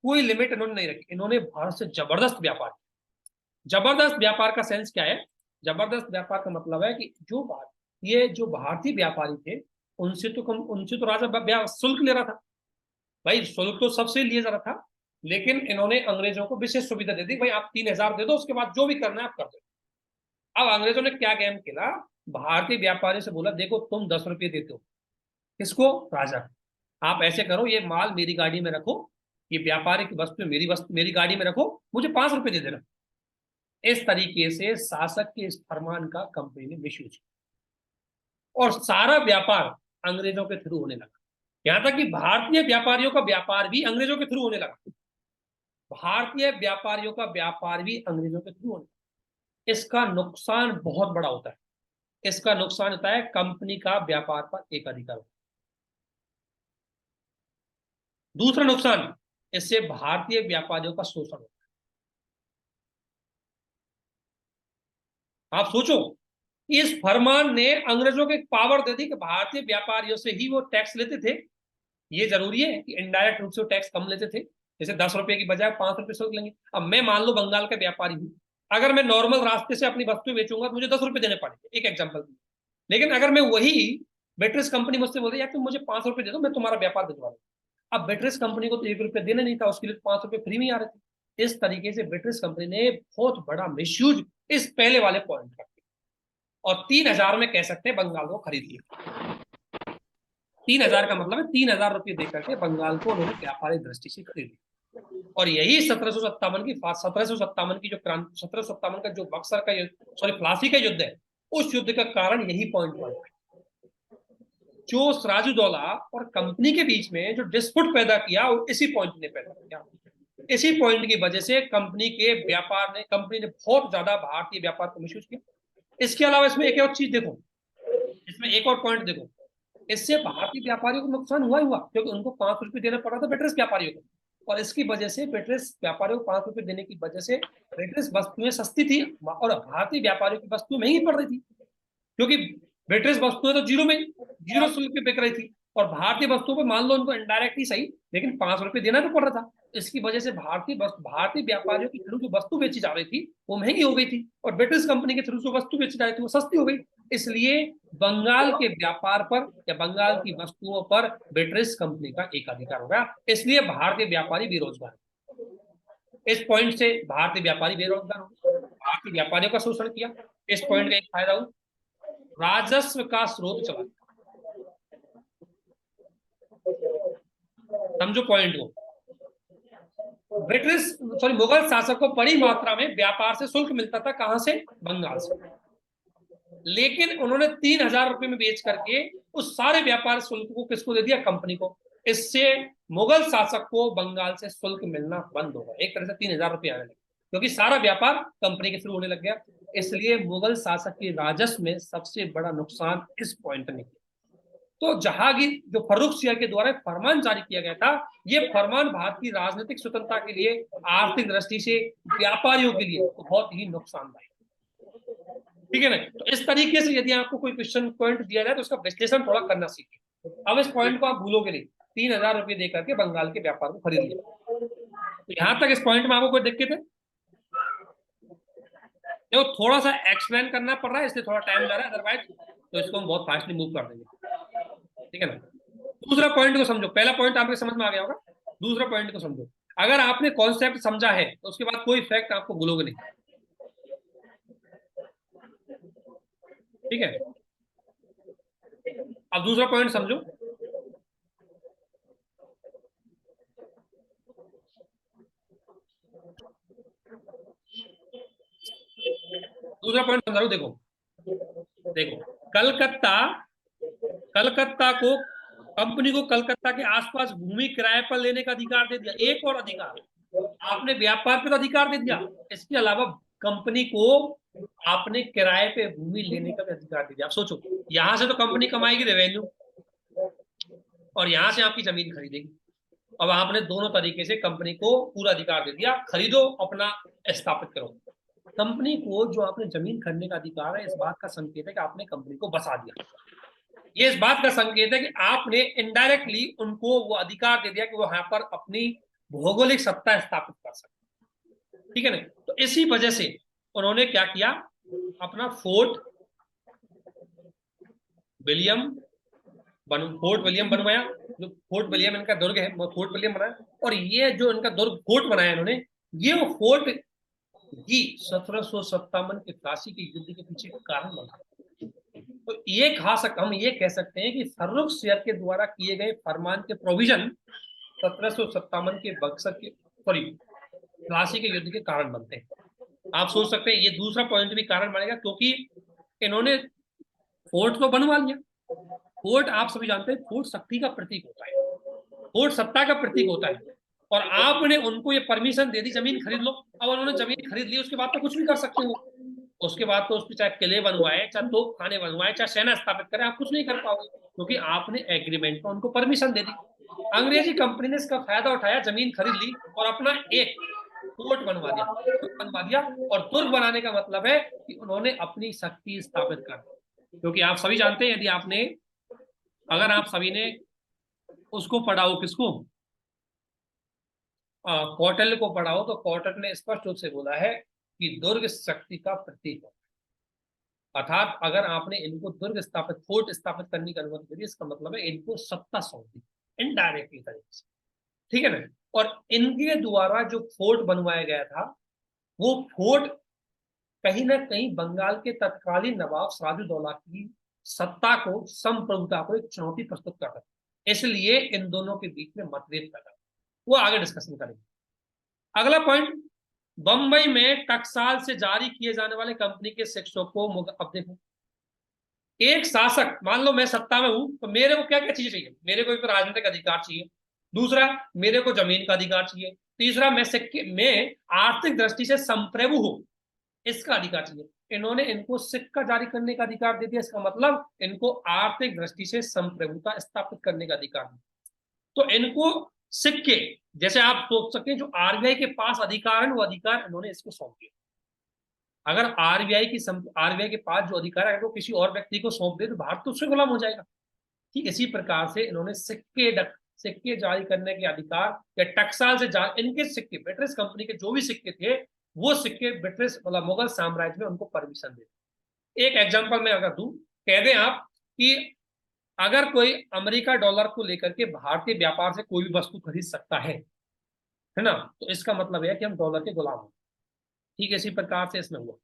कोई लिमिट इन्होंने नहीं रखी, इन्होंने भारत से जबरदस्त व्यापार किया। जबरदस्त व्यापार का सेंस क्या है, जबरदस्त व्यापार का मतलब है कि जो भारतीय व्यापारी थे उनसे तो राजा शुल्क ले रहा था, भाई शुल्क तो सबसे लिया जा रहा था, लेकिन इन्होंने अंग्रेजों को विशेष सुविधा दे दी, भाई आप 3000 दे दो, उसके बाद जो भी करना है आप कर दो। अब अंग्रेजों ने क्या गेम खेला, भारतीय व्यापारी से बोला देखो तुम 10 रुपये देते हो, किसको, राजा, आप ऐसे करो ये माल मेरी गाड़ी में रखो, ये व्यापारी की वस्तु मेरी गाड़ी में रखो, मुझे 5 रुपये दे देना। इस तरीके से शासक के इस फरमान का कंपनी ने मिसयूज किया और सारा व्यापार अंग्रेजों के थ्रू होने लगा। यहां तक कि भारतीय व्यापारियों का व्यापार भी अंग्रेजों के थ्रू होने लगा, भारतीय व्यापारियों का व्यापार भी अंग्रेजों के थ्रू होने लगा। इसका नुकसान बहुत बड़ा होता है, इसका नुकसान होता है कंपनी का व्यापार पर एक अधिकार होता है। दूसरा नुकसान, इससे भारतीय व्यापारियों का शोषण होता है। आप सोचो, इस फरमान ने अंग्रेजों को एक पावर दे दी कि भारतीय व्यापारियों से ही वो टैक्स लेते थे। ये जरूरी है कि इनडायरेक्ट रूप से वो टैक्स कम लेते थे, जैसे 10 रुपये की बजाय 5 रुपये शुल्क लेंगे। अब मैं मान लो बंगाल का व्यापारी हूँ, अगर मैं नॉर्मल रास्ते से अपनी वस्तु बेचूंगा तो मुझे 10 रुपये देने पड़ेंगे, एक एग्जाम्पल। लेकिन अगर मैं वही ब्रिटिश कंपनी मुझसे बोलती यार तुम मुझे 5 रुपये दे दो, मैं तुम्हारा व्यापार भिजवा दूँ। अब ब्रिटिश कंपनी को तो 1 रुपये देना नहीं था, उसके लिए 5 रुपये फ्री में आ रहे थे। इस तरीके से ब्रिटिश कंपनी ने बहुत बड़ा मिसयूज इस पहले वाले पॉइंट का, और 3000 में कह सकते हैं बंगाल को खरीद लिया। 3000 का मतलब है 3000 रुपये देकर के बंगाल को उन्होंने व्यापारिक दृष्टि से खरीदी। और यही 1757 की जो क्रांति, 1757 का जो बक्सर का, सॉरी प्लासी का युद्ध है, उस युद्ध का कारण यही पॉइंट बना। जो सिराजुद्दौला और कंपनी के बीच में जो डिस्प्यूट पैदा किया वो इसी पॉइंट ने पैदा किया। इसी पॉइंट की वजह से कंपनी ने बहुत ज्यादा भारतीय व्यापार को मिसयूज किया। इसके अलावा इसमें एक और चीज देखो, इसमें एक और पॉइंट देखो, इससे भारतीय व्यापारियों को नुकसान हुआ क्योंकि उनको 5 रुपए देना पड़ा था पेट्रोल व्यापारियों को, और इसकी वजह से पेट्रोल व्यापारियों को 5 रुपए देने की वजह से पेट्रोल वस्तुएं सस्ती थी और भारतीय व्यापारियों की वस्तुएं महंगी पड़ रही थी, क्योंकि ब्रिटिश वस्तुएं तो जीरो शुल्क पे बिक रही थी, और भारतीय वस्तुओं पर मान लो उनको इनडायरेक्टली सही लेकिन 5 रुपए देना तो पड़ रहा था। इसकी वजह से भारतीय व्यापारियों के थ्रू जो वस्तु बेची जा रही थी वो महंगी हो गई थी, और ब्रिटिश कंपनी के थ्रू जो वस्तु बेची जा रही थी वो सस्ती हो गई। इसलिए बंगाल के व्यापार पर या बंगाल की वस्तुओं पर ब्रिटिश कंपनी का एक अधिकार हो गया, इसलिए भारतीय व्यापारी बेरोजगार। इस पॉइंट से भारतीय व्यापारी बेरोजगार हो, भारतीय व्यापारियों का शोषण किया। इस पॉइंट का एक फायदा हो, राजस्व का स्रोत चला, समझो पॉइंट को। मुगल शासक को बड़ी मात्रा में व्यापार से शुल्क मिलता था, कहां से? बंगाल से। लेकिन उन्होंने 3,000 रुपए में बेच करके उस सारे व्यापार शुल्क को किसको दे दिया? कंपनी को। इससे मुगल शासक को बंगाल से शुल्क मिलना बंद हो गया, एक तरह से 3,000 रुपए आने लगे क्योंकि सारा व्यापार कंपनी के थ्रू होने लग गया। इसलिए मुगल शासक के राजस्व में सबसे बड़ा नुकसान इस पॉइंट में। तो जहांगीर जो फर्रुखसियर के द्वारा फरमान जारी किया गया था, ये फरमान भारत की राजनीतिक स्वतंत्रता के लिए, आर्थिक दृष्टि से, व्यापारियों के लिए बहुत ही नुकसानदायक, ठीक है ना। तो इस तरीके से यदि आपको कोई क्वेश्चन पॉइंट दिया जाए तो उसका विश्लेषण थोड़ा करना सीखिए। अब इस पॉइंट को आप भूलोगे नहीं, 3,000 रुपए देकर के बंगाल के व्यापार को खरीद लिया। तो यहां तक इस पॉइंट में आपको कोई दिक्कत है? देखो थोड़ा सा एक्सप्लेन करना पड़ रहा है इसलिए थोड़ा टाइम जा रहा है, अदरवाइज तो इसको हम बहुत फास्टली मूव कर देंगे, ठीक है ना। दूसरा पॉइंट को समझो, पहला पॉइंट आपके समझ में आ गया होगा, दूसरा पॉइंट को समझो। अगर आपने कॉन्सेप्ट समझा है तो उसके बाद कोई फैक्ट आपको भूलोगे नहीं, ठीक है। अब दूसरा पॉइंट समझो। दूसरा पॉइंट समझा लो, देखो देखो, कलकत्ता को, कंपनी को कलकत्ता के आसपास भूमि किराए पर लेने का अधिकार दे दिया। एक और अधिकार, आपने व्यापार पर अधिकार दे दिया, इसके अलावा कंपनी को आपने किराए पे भूमि लेने का भी अधिकार दे दिया। आप सोचो, यहां से तो कंपनी कमाएगी रेवेन्यू और यहां से आपकी जमीन खरीदेगी। अब आपने दोनों तरीके से कंपनी को पूरा अधिकार दे दिया, खरीदो अपना स्थापित करो। कंपनी को जो आपने जमीन खरीदने का अधिकार है, इस बात का संकेत है कि आपने कंपनी को बसा दिया। ये इस बात का संकेत है कि आपने इनडायरेक्टली उनको वो अधिकार दे दिया कि वो यहाँ पर अपनी भौगोलिक सत्ता स्थापित कर सकते, ठीक है ना। तो इसी वजह से उन्होंने क्या किया, अपना फोर्ट विलियम बनवाया। जो फोर्ट विलियम इनका दुर्ग है, वो फोर्ट विलियम बनाया, और ये जो इनका दुर्ग फोर्ट बनाया इन्होंने, ये वो फोर्ट ही 1757 के प्लासी के युद्ध के पीछे कारण बना। तो हम ये कह सकते हैं कि फर्रुखसियर के द्वारा किए गए फरमान के प्रोविजन 1757 के बक्सर के प्लासी के युद्ध के कारण बनते हैं। आप सोच सकते हैं ये दूसरा पॉइंट भी कारण बनेगा, क्योंकि इन्होंने फोर्ट तो बनवा लिया। फोर्ट आप सभी जानते हैं, फोर्ट शक्ति का प्रतीक होता है, फोर्ट सत्ता का प्रतीक होता है, और आपने उनको ये परमिशन दे दी जमीन खरीद लो। अब उन्होंने जमीन खरीद ली, उसके बाद तो कुछ भी कर सकते हो, उसके बाद तो उसके चाहे किले बनवाए, चाहे तोप खाने बनवाए, चाहे सेना स्थापित करें, आप कुछ नहीं कर पाओगे क्योंकि आपने एग्रीमेंट में उनको परमिशन दे दी। अंग्रेजी कंपनी ने इसका फायदा उठाया, जमीन खरीद ली और अपना एक फोर्ट बनवा दिया। और दुर्ग बनाने का मतलब है कि उन्होंने अपनी शक्ति स्थापित कर दी। क्योंकि आप सभी जानते हैं, यदि आपने, अगर आप सभी ने उसको पढ़ाओ, किसको, कौटिल्य को पढ़ाओ, तो कौटिल्य ने स्पष्ट रूप से बोला है कि दुर्ग शक्ति का प्रतीक है। अर्थात अगर आपने इनको दुर्ग स्थापित, फोर्ट स्थापित करने की अनुमति दी, इसका मतलब है इनको सत्ता सौंप दी इनडायरेक्टली तरीके से, ठीक है ना। और इनके द्वारा जो फोर्ट बनवाया गया था, वो फोर्ट कहीं ना कहीं बंगाल के तत्कालीन नवाब सिराजुद्दौला की सत्ता को, संप्रभुता को एक चुनौती प्रस्तुत करता था। इसलिए इन दोनों के बीच में मतभेद पैदा, वो आगे डिस्कशन करेंगे। अगला पॉइंट, बंबई में टकसाल से जारी किए जाने वाले कंपनी के शिक्षकों को, अब देखो एक शासक, मान लो मैं सत्ता में हूं, तो मेरे को क्या क्या चीजें चाहिए? मेरे को एक तो राजनीतिक अधिकार चाहिए, दूसरा मेरे को जमीन का अधिकार चाहिए, तीसरा मैं सिक्के में आर्थिक दृष्टि से संप्रभु हूं, इसका अधिकार चाहिए। इन्होंने इनको सिक्का जारी करने का अधिकार दे दिया, इसका मतलब इनको आर्थिक दृष्टि से संप्रभुता स्थापित करने का अधिकार दिया। तो इनको सिक्के, जैसे आप सोच सकते हैं जो आरबीआई के पास अधिकार है, वो अधिकार इन्होंने इसको सौंप दिया। अगर आरबीआई के पास जो अधिकार है, अगर वो किसी और व्यक्ति को सौंप दे तो भारत तो उससे गुलाम हो जाएगा। ठीक इसी प्रकार से इन्होंने सिक्के जारी करने के अधिकार या टकसाल से इनके सिक्के, ब्रिटिश कंपनी के जो भी सिक्के थे, वो सिक्के ब्रिटिश मतलब मुगल साम्राज्य में उनको परमिशन दे। एक एग्जांपल मैं अगर दूं, कह दें आप कि अगर कोई अमेरिका डॉलर को लेकर के भारतीय व्यापार से कोई भी वस्तु खरीद सकता है ना, तो इसका मतलब है कि हम डॉलर के गुलाम हैं। ठीक इसी प्रकार से इसमें हुआ,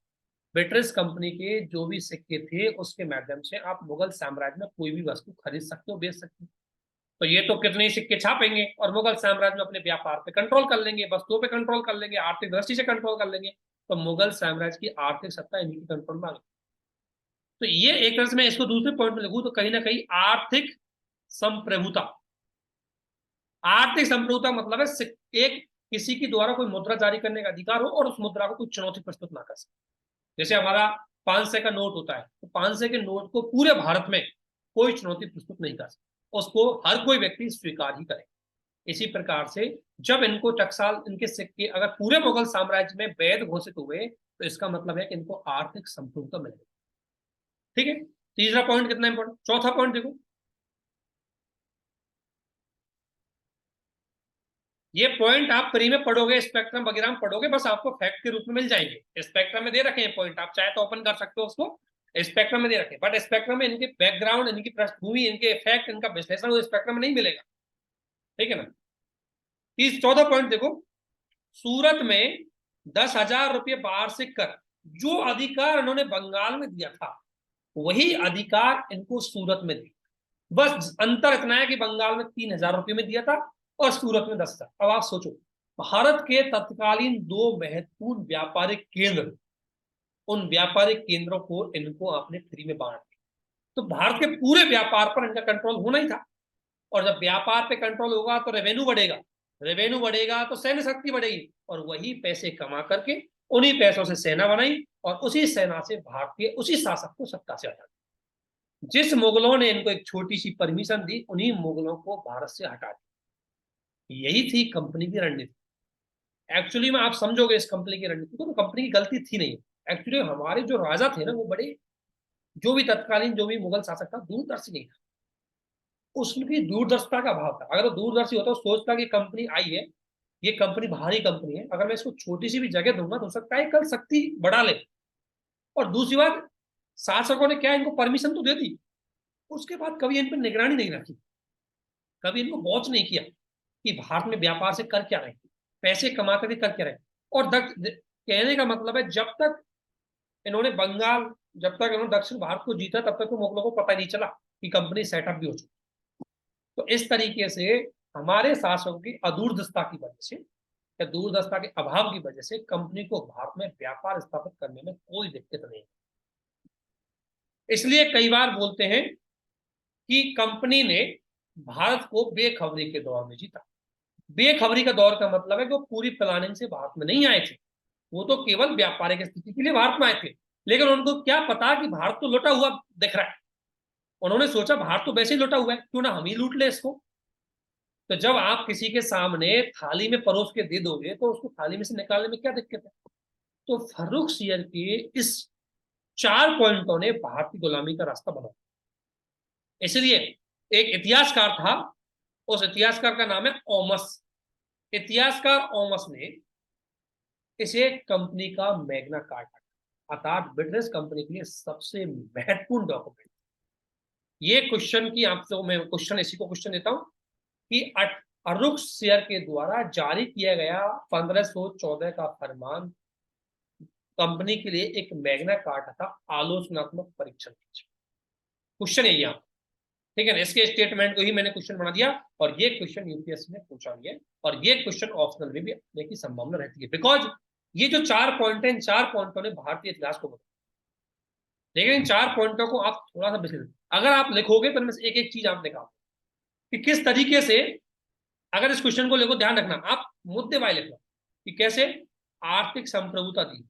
ब्रिटिश कंपनी के जो भी सिक्के थे उसके माध्यम से आप मुगल साम्राज्य में कोई भी वस्तु खरीद सकते हो, बेच सकते हो। तो ये तो कितने ही सिक्के छापेंगे और मुगल साम्राज्य में अपने व्यापार पे कंट्रोल कर लेंगे, वस्तुओं पे कंट्रोल कर लेंगे, आर्थिक दृष्टि से कंट्रोल कर लेंगे। तो मुगल साम्राज्य की आर्थिक सत्ता इन्हीं की कंट्रोल में आ गई। तो ये एक तरह से मैं इसको दूसरे पॉइंट में लिखूं तो कहीं ना कहीं आर्थिक संप्रभुता। आर्थिक संप्रभुता मतलब है एक किसी के द्वारा कोई मुद्रा जारी करने का अधिकार हो और उस मुद्रा को कोई चुनौती प्रस्तुत ना कर सके। जैसे हमारा 500 का नोट होता है, तो 500 के नोट को पूरे भारत में कोई चुनौती प्रस्तुत नहीं कर सकता, उसको हर कोई व्यक्ति स्वीकार ही करे। इसी प्रकार से जब इनको टकसाल, इनके सिक्के अगर पूरे मुगल साम्राज्य में वैध घोषित हुए, तो इसका मतलब है कि इनको आर्थिक संप्रभुता मिलेगी। ठीक है, तीसरा पॉइंट कितना इंपॉर्टेंट। चौथा पॉइंट देखो, ये पॉइंट आप प्री में पढ़ोगे, स्पेक्ट्रम वगैरह में पढ़ोगे, बस आपको फैक्ट के रूप में मिल जाएंगे। स्पेक्ट्रम में दे रखे हैं पॉइंट, आप चाहे तो ओपन कर सकते हो उसको, स्पेक्ट्रम में दे रखे, बट स्पेक्ट्रम में इनके बैकग्राउंड, इनकी पृष्ठभूमि, इनके इफेक्ट, इनका विश्लेषण वो स्पेक्ट्रम में नहीं मिलेगा। ठीक है ना। 14 पॉइंट देखो, सूरत में 10,000 रुपये वार्षिक कर, जो अधिकार इन्होंने बंगाल में दिया था वही अधिकार इनको सूरत में दिया। बस अंतर इतना है कि बंगाल में 3,000 रुपये में दिया था और सूरत में 10,000। अब आप सोचो, भारत के तत्कालीन 2 महत्वपूर्ण व्यापारिक केंद्र, उन व्यापारिक केंद्रों को इनको आपने फ्री में बांट दिया। तो भारत के पूरे व्यापार पर इनका कंट्रोल होना ही था। और जब व्यापार पे कंट्रोल होगा तो रेवेन्यू बढ़ेगा, रेवेन्यू बढ़ेगा तो सैन्य शक्ति बढ़ेगी, और वही पैसे कमा करके उन्हीं पैसों से सेना बनाई और उसी सेना से भारतीय उसी शासक को सत्ता से हटा दिया। जिस मुगलों ने इनको एक छोटी सी परमिशन दी, उन्हीं मुगलों को भारत से हटा दिया। यही थी कंपनी की रणनीति। एक्चुअली में आप समझोगे इस कंपनी की रणनीति को, तो कंपनी की गलती थी नहीं। एक्चुअली हमारे जो राजा थे ना, वो बड़े, जो भी तत्कालीन जो भी मुगल शासक था, दूरदर्शी नहीं था। उसकी दूरदर्शिता का अभाव था। अगर वो दूरदर्शी होता, सोचता कि कंपनी आई है, ये कंपनी भारी कंपनी है, अगर मैं इसको छोटी सी भी जगह दूंगा तो हो सकता है कल शक्ति बढ़ा ले। और दूसरी बात, शासकों ने क्या इनको परमिशन तो दे दी, उसके बाद कभी इन पर निगरानी नहीं रखी, कभी इनको वॉच नहीं किया कि भारत में व्यापार से कर क्या रहे, पैसे कमा करके कर क्या रहे। और कहने का मतलब है, जब तक इन्होंने दक्षिण भारत को जीता, तब तक तो मुगलों को पता नहीं चला कि कंपनी सेटअप भी हो चुकी। तो इस तरीके से हमारे शासकों की अदूरदर्शिता की वजह से या दूरदर्शिता के अभाव की वजह से कंपनी को भारत में व्यापार स्थापित करने में कोई दिक्कत नहीं। इसलिए कई बार बोलते हैं कि कंपनी ने भारत को बेखबरी के दौर में जीता। बेखबरी का दौर का मतलब है कि वो पूरी प्लानिंग से भारत में नहीं आए थे, वो तो केवल व्यापारिक स्थिति के लिए भारत में आए थे। लेकिन उनको क्या पता कि भारत तो लुटा हुआ दिख रहा है। उन्होंने सोचा भारत तो वैसे ही लुटा हुआ है, क्यों ना हम ही लूट ले इसको। तो जब आप किसी के सामने थाली में परोस के दे दोगे तो उसको थाली में से निकालने में क्या दिक्कत है। तो फर्रुखसियर के इस 4 पॉइंटों ने भारत की गुलामी का रास्ता बनाया। इसलिए एक इतिहासकार था, उस इतिहासकार का नाम है ओमस। इतिहासकार ओमस ने इसे कंपनी का मैग्ना कार्टा, अर्थात ब्रिटिश कंपनी के लिए सबसे महत्वपूर्ण डॉक्यूमेंट। ये क्वेश्चन की आपसे मैं क्वेश्चन इसी को क्वेश्चन देता हूं कि फर्रुखसियर के द्वारा जारी किया गया 1514 का फरमान कंपनी के लिए एक मैग्ना कार्टा था, आलोचनात्मक परीक्षण। क्वेश्चन है यहाँ, ठीक है ना। इसके स्टेटमेंट को ही मैंने क्वेश्चन बना दिया और ये क्वेश्चन यूपीएससी ने पूछा गया और ये क्वेश्चन ऑप्शनल में भी आने की संभावना रहती है, बिकॉज ये जो 4 पॉइंट है, इन 4 पॉइंटों ने भारतीय इतिहास को बदला। लेकिन इन 4 पॉइंटों को आप थोड़ा सा विश्लेषण, अगर आप लिखोगे तो इनमें से एक एक चीज आप निकालो कि किस तरीके से, अगर इस क्वेश्चन को लिखो, ध्यान रखना आप मुद्दे वाले लिखो कि कैसे आर्थिक संप्रभुता दी,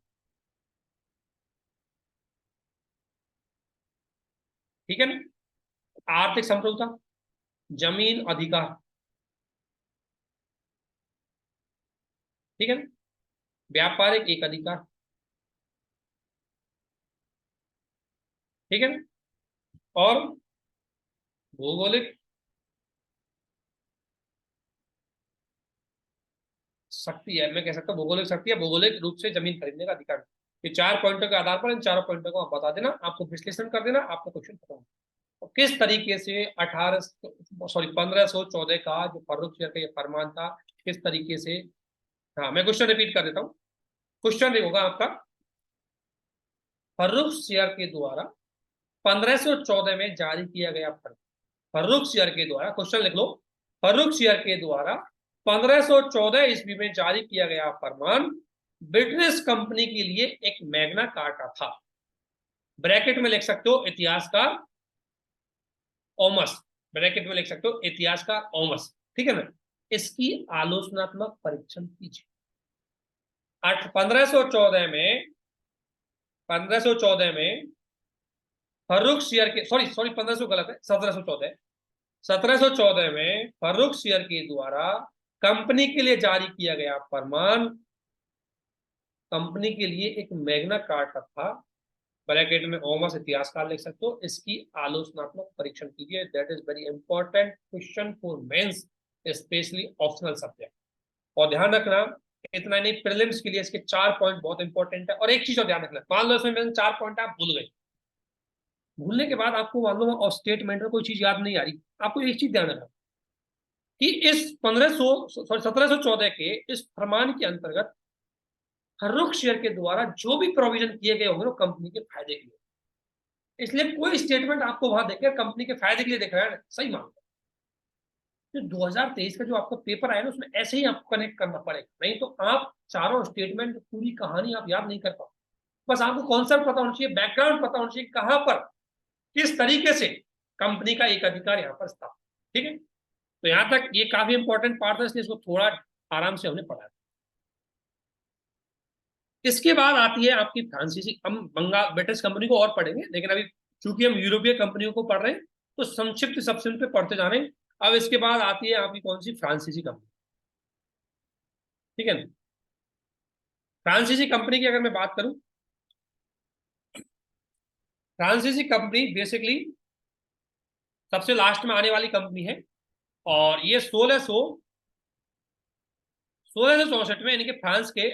ठीक है ना। आर्थिक संप्रभुता, जमीन अधिकार, ठीक है ना, व्यापारिक एक अधिकार, ठीक है ना, और भौगोलिक शक्ति है, मैं कह सकता हूँ भौगोलिक शक्ति है, भौगोलिक रूप से जमीन खरीदने का अधिकार। ये 4 पॉइंटों के आधार पर इन चारों पॉइंटों को आप बता देना, आपको विश्लेषण कर देना, आपको क्वेश्चन खत्म। तो किस तरीके से 1514 का जो फर्रुख शेयर का ये फरमान था, किस तरीके से, हाँ मैं क्वेश्चन रिपीट कर देता हूँ। क्वेश्चन होगा आपका, फर्रुख शेयर के द्वारा 1514 में जारी किया गया फर्रुख, फर्रुख शेयर के द्वारा, क्वेश्चन लिख लो, फर्रुख शेयर के द्वारा 1514 ईस्वी में जारी किया गया फरमान ब्रिटिश कंपनी के लिए एक मैग्ना कार्टा था। ब्रैकेट में लिख सकते हो इतिहासकार ओमस, ब्रैकेट में लिख सकते हो इतिहासकार ओमस, ठीक है ना। इसकी आलोचनात्मक परीक्षण कीजिए। 1514 में, 1514 में फर्रुख शेयर के, सॉरी सॉरी 1500 गलत है, 1714, 1714 में फर्रुख शेयर के द्वारा कंपनी के लिए जारी किया गया फरमान, कंपनी के लिए एक मैग्ना कार्टा था, ब्रैकेट में ओमस इतिहासकार लिख सकते हो, इसकी आलोचनात्मक परीक्षण कीजिए। That is very important question for mains, specially optional subject. और ध्यान रखना, इतना नहीं, प्रीलिम्स के लिए इसके 4 पॉइंट बहुत इंपॉर्टेंट है। और एक चीज और ध्यान रखना, मान लो इसमें 4 पॉइंट आप भूल गए, भूलने के बाद आपको मान लो और स्टेटमेंट में कोई चीज याद नहीं आ रही, आपको एक चीज ध्यान रखना कि इस 1714 के इस फरमान के अंतर्गत फर्रुख शेयर के द्वारा जो भी प्रोविजन किए गए होंगे वो कंपनी के फायदे के लिए, इसलिए कोई स्टेटमेंट आपको वहां देखकर कंपनी के फायदे के लिए दिख रहा है, सही मान लो। तो 2023 का जो आपका पेपर आया ना, उसमें ऐसे ही आपको कनेक्ट करना पड़ेगा, नहीं तो आप चारों स्टेटमेंट पूरी कहानी आप याद नहीं कर पाओ। बस आपको कॉन्सेप्ट पता होना चाहिए, बैकग्राउंड पता होना चाहिए, कहां पर किस तरीके से कंपनी का एक अधिकार यहाँ पर स्थापित, ठीक है। तो यहां तक ये काफी इंपॉर्टेंट पार्ट था, इसलिए इसको थोड़ा आराम से हमने पढ़ा। इसके बाद आती है आपकी फ्रांसीसी, हम बंगाल ब्रिटिश कंपनी को और पढ़ेंगे, लेकिन अभी चूंकि हम यूरोपीय कंपनियों को पढ़ रहे हैं तो संक्षिप्त सबसे पे पढ़ते जा रहे हैं। अब इसके बाद आती है आपकी कौन सी, फ्रांसीसी कंपनी, ठीक है ना। फ्रांसीसी कंपनी की अगर मैं बात करूं, फ्रांसीसी कंपनी बेसिकली सबसे लास्ट में आने वाली कंपनी है, और ये 1664 में इनके फ्रांस के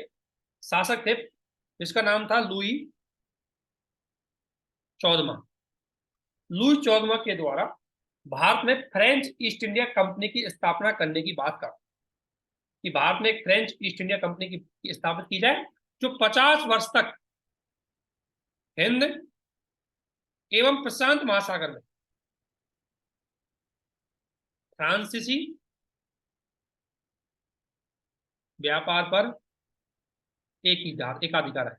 शासक थे जिसका नाम था लुई 14, लुई 14 के द्वारा भारत में फ्रेंच ईस्ट इंडिया कंपनी की स्थापना करने की बात कर, कि भारत में एक फ्रेंच ईस्ट इंडिया कंपनी की स्थापित की जाए जो 50 वर्ष तक हिंद एवं प्रशांत महासागर में फ्रांसीसी व्यापार पर एकाधिकार है।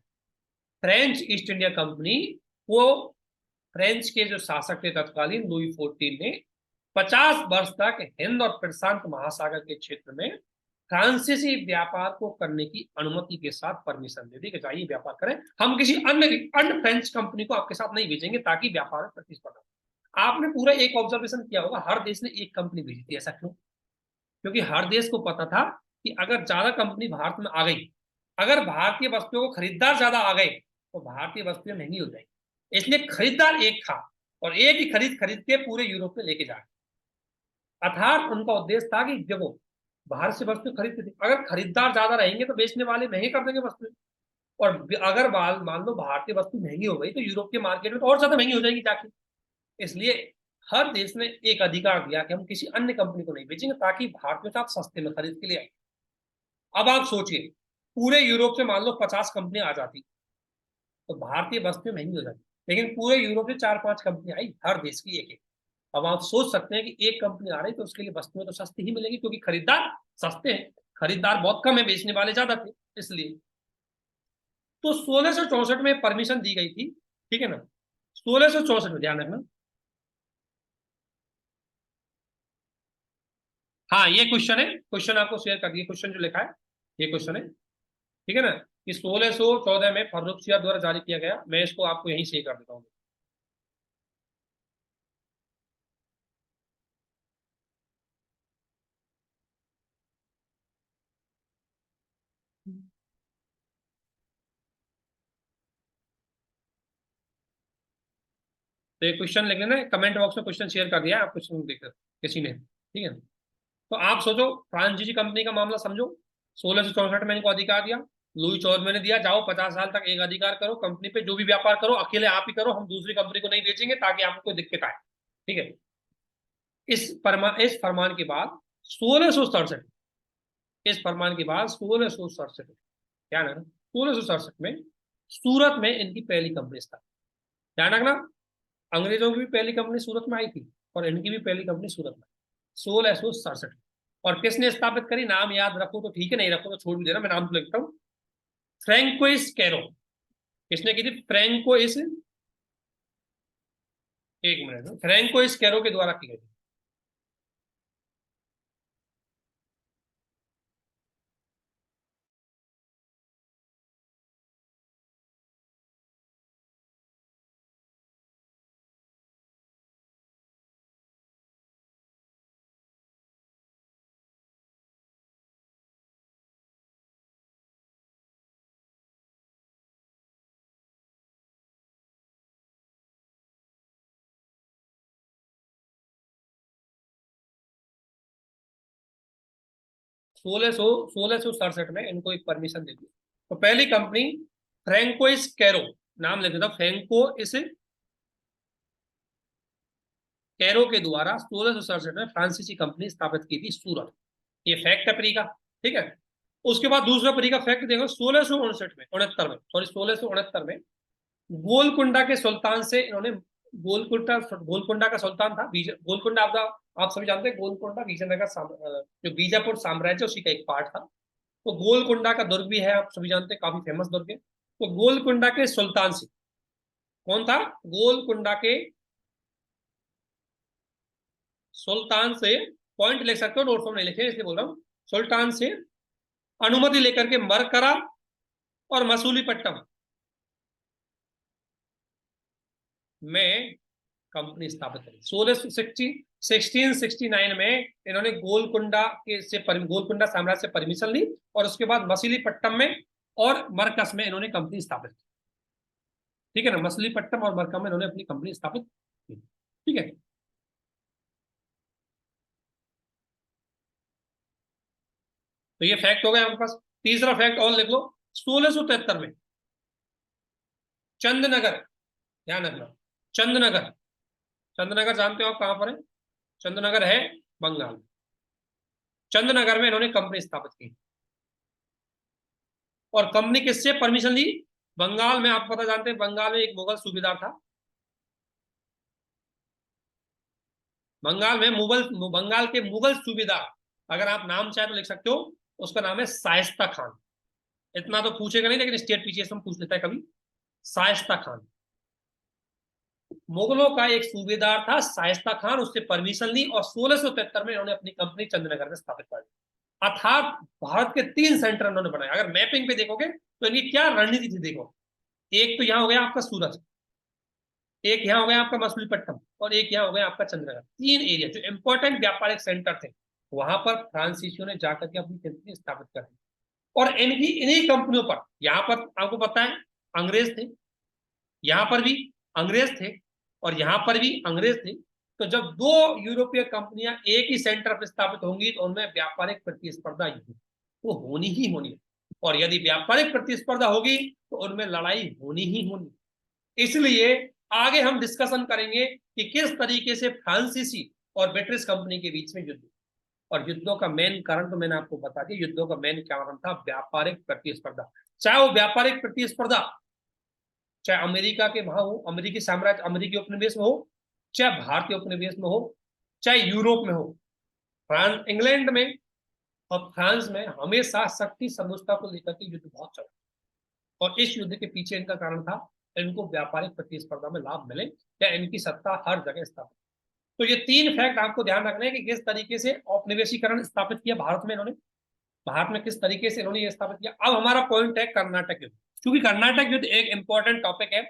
फ्रेंच ईस्ट इंडिया कंपनी, वो फ्रेंच के जो शासक थे तत्कालीन लुई 14 ने 50 वर्ष तक हिंद और प्रशांत महासागर के क्षेत्र में फ्रांसीसी व्यापार को करने की अनुमति के साथ परमिशन दे दी कि जाइए व्यापार करें, हम किसी अन्य फ्रेंच कंपनी को आपके साथ नहीं भेजेंगे ताकि व्यापार में प्रतिस्पर्धा। आपने पूरा एक ऑब्जर्वेशन किया होगा, हर देश ने एक कंपनी भेजी थी, ऐसा क्यों? क्योंकि हर देश को पता था कि अगर ज्यादा कंपनी भारत में आ गई, अगर भारतीय वस्तुओं को खरीदार ज्यादा आ गए तो भारतीय वस्तुएं महंगी हो जाएंगी, इसलिए खरीदार एक था और एक ही खरीद खरीद के पूरे यूरोप में लेके जाए। अर्थात उनका उद्देश्य था कि देखो बाहर से वस्तु खरीदते थे, अगर खरीदार ज्यादा रहेंगे तो बेचने वाले महंगे कर देंगे वस्तुएं, और अगर मान लो भारतीय वस्तु महंगी हो गई तो यूरोप के मार्केट में तो और ज्यादा महंगी हो जाएगी जाके। इसलिए हर देश ने एक अधिकार दिया कि हम किसी अन्य कंपनी को नहीं बेचेंगे ताकि भारतीयों से आप सस्ते में खरीद के लिए आए। अब आप सोचिए, पूरे यूरोप से मान लो 50 कंपनियां आ जाती तो भारतीय वस्तुएं महंगी हो जाती, लेकिन पूरे यूरोप से 4-5 कंपनी आई, हर देश की एक एक। अब आप सोच सकते हैं कि एक कंपनी आ रही तो उसके लिए वस्तुएं तो सस्ती ही मिलेगी, क्योंकि खरीदार सस्ते हैं, खरीदार बहुत कम है, बेचने वाले ज्यादा थे, इसलिए। तो 1664 में परमिशन दी गई थी, ठीक है ना, 1664 में, ध्यान रखना। हाँ ये क्वेश्चन है, क्वेश्चन आपको शेयर कर दिया, क्वेश्चन जो लिखा है ये क्वेश्चन है, ठीक है ना, कि 1614 में फर्रुखसियार द्वारा जारी किया गया। मैं इसको आपको यहीं शेयर कर देता हूँ। तो ये क्वेश्चन लिख लेना, कमेंट बॉक्स में क्वेश्चन शेयर कर दिया है, आप क्वेश्चन देख किसी ने, ठीक है। तो आप सोचो, फ्रांसीसी कंपनी का मामला समझो। 1664 में इनको अधिकार दिया, लुई 14वें ने दिया, जाओ 50 साल तक एक अधिकार करो कंपनी पे, जो भी व्यापार करो अकेले आप ही करो, हम दूसरी कंपनी को नहीं बेचेंगे ताकि आपको कोई दिक्कत आए, ठीक है। इस फरमान के बाद 1667, इस फरमान के बाद 1667, ध्यान रखना, 1667 में सूरत में इनकी पहली कंपनी स्थापित। ध्यान रखना, अंग्रेजों की भी पहली कंपनी सूरत में आई थी और इनकी भी पहली कंपनी सूरत में, 1667। और किसने स्थापित करी, नाम याद रखो तो ठीक है, नहीं रखो तो छोड़ भी देना, मैं नाम तो लिखता हूँ। Francois Caron. किसने की थी, फ्रैंकोइस, एक मिनट, फ्रैंकोइस कैरो के द्वारा की गई। 1667 में इनको एक परमिशन दे दी। तो पहली कंपनी फ्रैंकोइस कैरो, नाम लिख देता, फ्रैंको इस कैरो के द्वारा 1667 में फ्रांसीसी कंपनी स्थापित की थी सूरत। ये फैक्ट है परी का, ठीक है। उसके बाद दूसरा परी का फैक्ट देखो, 1669 में, 69 में, सॉरी 1669 में गोलकुंडा के सुल्तान से इन्होंने, गोलकुंडा का सुल्तान था गोलकुंडा, आप सभी जानते हैं गोलकुंडा विजयनगर जो बीजापुर साम्राज्य उसी का एक पार्ट था। तो गोलकुंडा का दुर्ग भी है, आप सभी जानते हैं, काफी फेमस दुर्ग है। तो गोलकुंडा के सुल्तान से, कौन था, गोलकुंडा के सुल्तान से, पॉइंट लिख सकते हो, नोट्स में नहीं लिखे इसलिए बोल रहा हूं, सुल्तान से अनुमति लेकर के मरकरा और मसूलीपट्टम में कंपनी स्थापित करी। 1669 में इन्होंने गोलकुंडा गोलकुंडा साम्राज्य से परमिशन ली और उसके बाद मछलीपट्टम में और मरकस में इन्होंने कंपनी स्थापित की, ठीक है ना, मछलीपट्टम और मरकम में इन्होंने अपनी कंपनी स्थापित की, ठीक है। तो ये फैक्ट हो गया हमारे पास। तीसरा फैक्ट और लिख लो, 1673 में चंदनगर, ध्यान रखना, चंदनगर, चंदनगर जानते हो आप कहां पर है, चंदनगर है बंगाल, चंदनगर में इन्होंने कंपनी स्थापित की। और कंपनी किससे परमिशन ली, बंगाल में, आपको पता जानते हैं बंगाल में एक मुगल सूबेदार था, बंगाल में मुगल, बंगाल के मुगल सूबेदार, अगर आप नाम चाहे तो लिख सकते हो, उसका नाम है शाइस्ता खान। इतना तो पूछेगा नहीं लेकिन स्टेट पीछे से पूछ लेता है कभी, शाइस्ता खान, मुगलों का एक सूबेदार था शाइस्ता खान, उससे परमिशन ली और 1673 में इन्होंने अपनी कंपनी चंद्रनगर में स्थापित कर दी। अर्थात भारत के 3 सेंटर इन्होंने बनाए। अगर मैपिंग पे देखोगे तो इनकी क्या रणनीति थी, देखो, एक तो यहां हो गया आपका सूरत, एक यहाँ हो गया आपका मछलीपट्टनम और एक यहाँ हो गया आपका चंद्रनगर। 3 एरिया जो इंपॉर्टेंट व्यापारिक सेंटर थे, वहां पर फ्रांसीसियों ने जाकर के अपनी कंपनी स्थापित कर दी। और इनकी इन्हीं कंपनियों पर, यहाँ पर आपको पता है अंग्रेज थे, यहाँ पर भी अंग्रेज थे और यहाँ पर भी अंग्रेज थे। तो जब 2 यूरोपीय कंपनियां एक ही सेंटर पर स्थापित होंगी तो उनमें व्यापारिक प्रतिस्पर्धा वो होनी ही होनी है। और यदि व्यापारिक प्रतिस्पर्धा होगी तो उनमें लड़ाई होनी ही होनी। इसलिए आगे हम डिस्कशन करेंगे कि किस तरीके से फ्रांसीसी और ब्रिटिश कंपनी के बीच में युद्ध, और युद्धों का मेन कारण तो मैंने आपको बता दिया, युद्धों का मेन कारण था व्यापारिक प्रतिस्पर्धा। चाहे वो व्यापारिक प्रतिस्पर्धा चाहे अमेरिका के वहां हो, अमेरिकी साम्राज्य, अमेरिकी उपनिवेश में हो, चाहे भारतीय उपनिवेश में हो, चाहे यूरोप में हो, फ्रांस, इंग्लैंड में और फ्रांस में हमेशा शक्ति समझौता को लेकर के युद्ध बहुत चला। और इस युद्ध के पीछे इनका कारण था इनको व्यापारिक प्रतिस्पर्धा में लाभ मिले या इनकी सत्ता हर जगह स्थापित। तो ये 3 फैक्ट आपको ध्यान रखने हैं कि किस तरीके से औपनिवेशीकरण स्थापित किया भारत में इन्होंने, भारत में किस तरीके से इन्होंने ये स्थापित किया। अब हमारा पॉइंट है कर्नाटक युद्ध, क्योंकि कर्नाटक युद्ध एक इंपॉर्टेंट टॉपिक है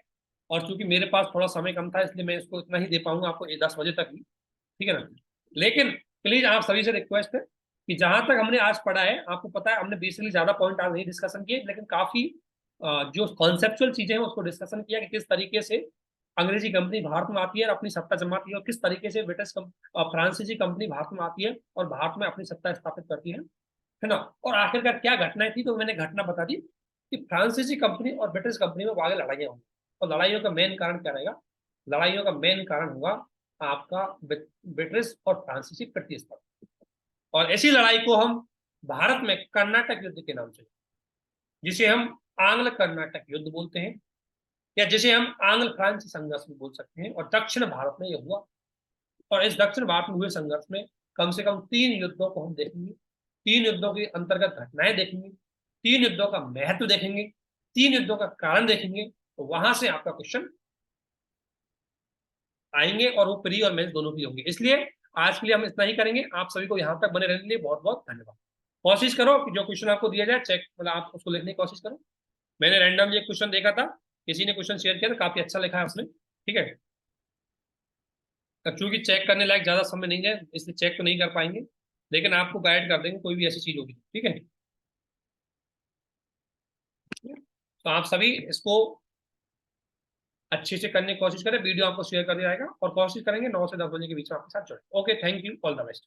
और चूंकि मेरे पास थोड़ा समय कम था इसलिए मैं इसको इतना ही दे पाऊंगा आपको 10 बजे तक ही, ठीक है ना। लेकिन प्लीज आप सभी से रिक्वेस्ट है कि जहां तक हमने आज पढ़ा है, आपको पता है हमने बेसिकली ज्यादा पॉइंट आज नहीं डिस्कशन किए, लेकिन काफी जो कॉन्सेप्चुअल चीजें हैं उसको डिस्कशन किया कि किस तरीके से अंग्रेजी कंपनी भारत में आती है और अपनी सत्ता जमाती है, और किस तरीके से ब्रिटिश फ्रांसीसी कंपनी भारत में आती है और भारत में अपनी सत्ता स्थापित करती है ना। और आखिरकार क्या घटनाएं थी, तो मैंने घटना बता दी कि फ्रांसीसी कंपनी और ब्रिटिश कंपनी में आगे लड़ाइयां होंगी, और लड़ाइयों का मेन कारण क्या रहेगा, लड़ाइयों का मेन कारण होगा आपका ब्रिटिश और फ्रांसीसी प्रतिस्पर्धा। और ऐसी लड़ाई को हम भारत में कर्नाटक युद्ध के नाम से, जिसे हम आंग्ल कर्नाटक युद्ध बोलते हैं, या जिसे हम आंग्ल फ्रांस संघर्ष भी बोल सकते हैं, और दक्षिण भारत में यह हुआ। और इस दक्षिण भारत में हुए संघर्ष में कम से कम 3 युद्धों को हम देखेंगे, 3 युद्धों के अंतर्गत घटनाएं देखेंगे, 3 युद्धों का महत्व देखेंगे, 3 युद्धों का कारण देखेंगे, तो वहां से आपका क्वेश्चन आएंगे और वो प्री और मेंस दोनों भी होंगे। इसलिए आज के लिए हम इतना ही करेंगे। आप सभी को यहाँ तक बने रहने के लिए बहुत बहुत धन्यवाद। कोशिश करो कि जो क्वेश्चन आपको दिया जाए चेक, मतलब आप उसको लिखने की कोशिश करो। मैंने रैंडमली एक क्वेश्चन देखा था, किसी ने क्वेश्चन शेयर किया था, काफी अच्छा लिखा है उसने, ठीक है। अब चूंकि चेक करने लायक ज्यादा समय नहीं है इसलिए चेक तो नहीं कर पाएंगे, लेकिन आपको गाइड कर देंगे कोई भी ऐसी चीज होगी, ठीक है। तो आप सभी इसको अच्छे से करने की कोशिश करें, वीडियो आपको शेयर कर दिया जाएगा और कोशिश करेंगे 9 से 10 बजे के बीच में आपके साथ जुड़े। Okay, thank you, all the best.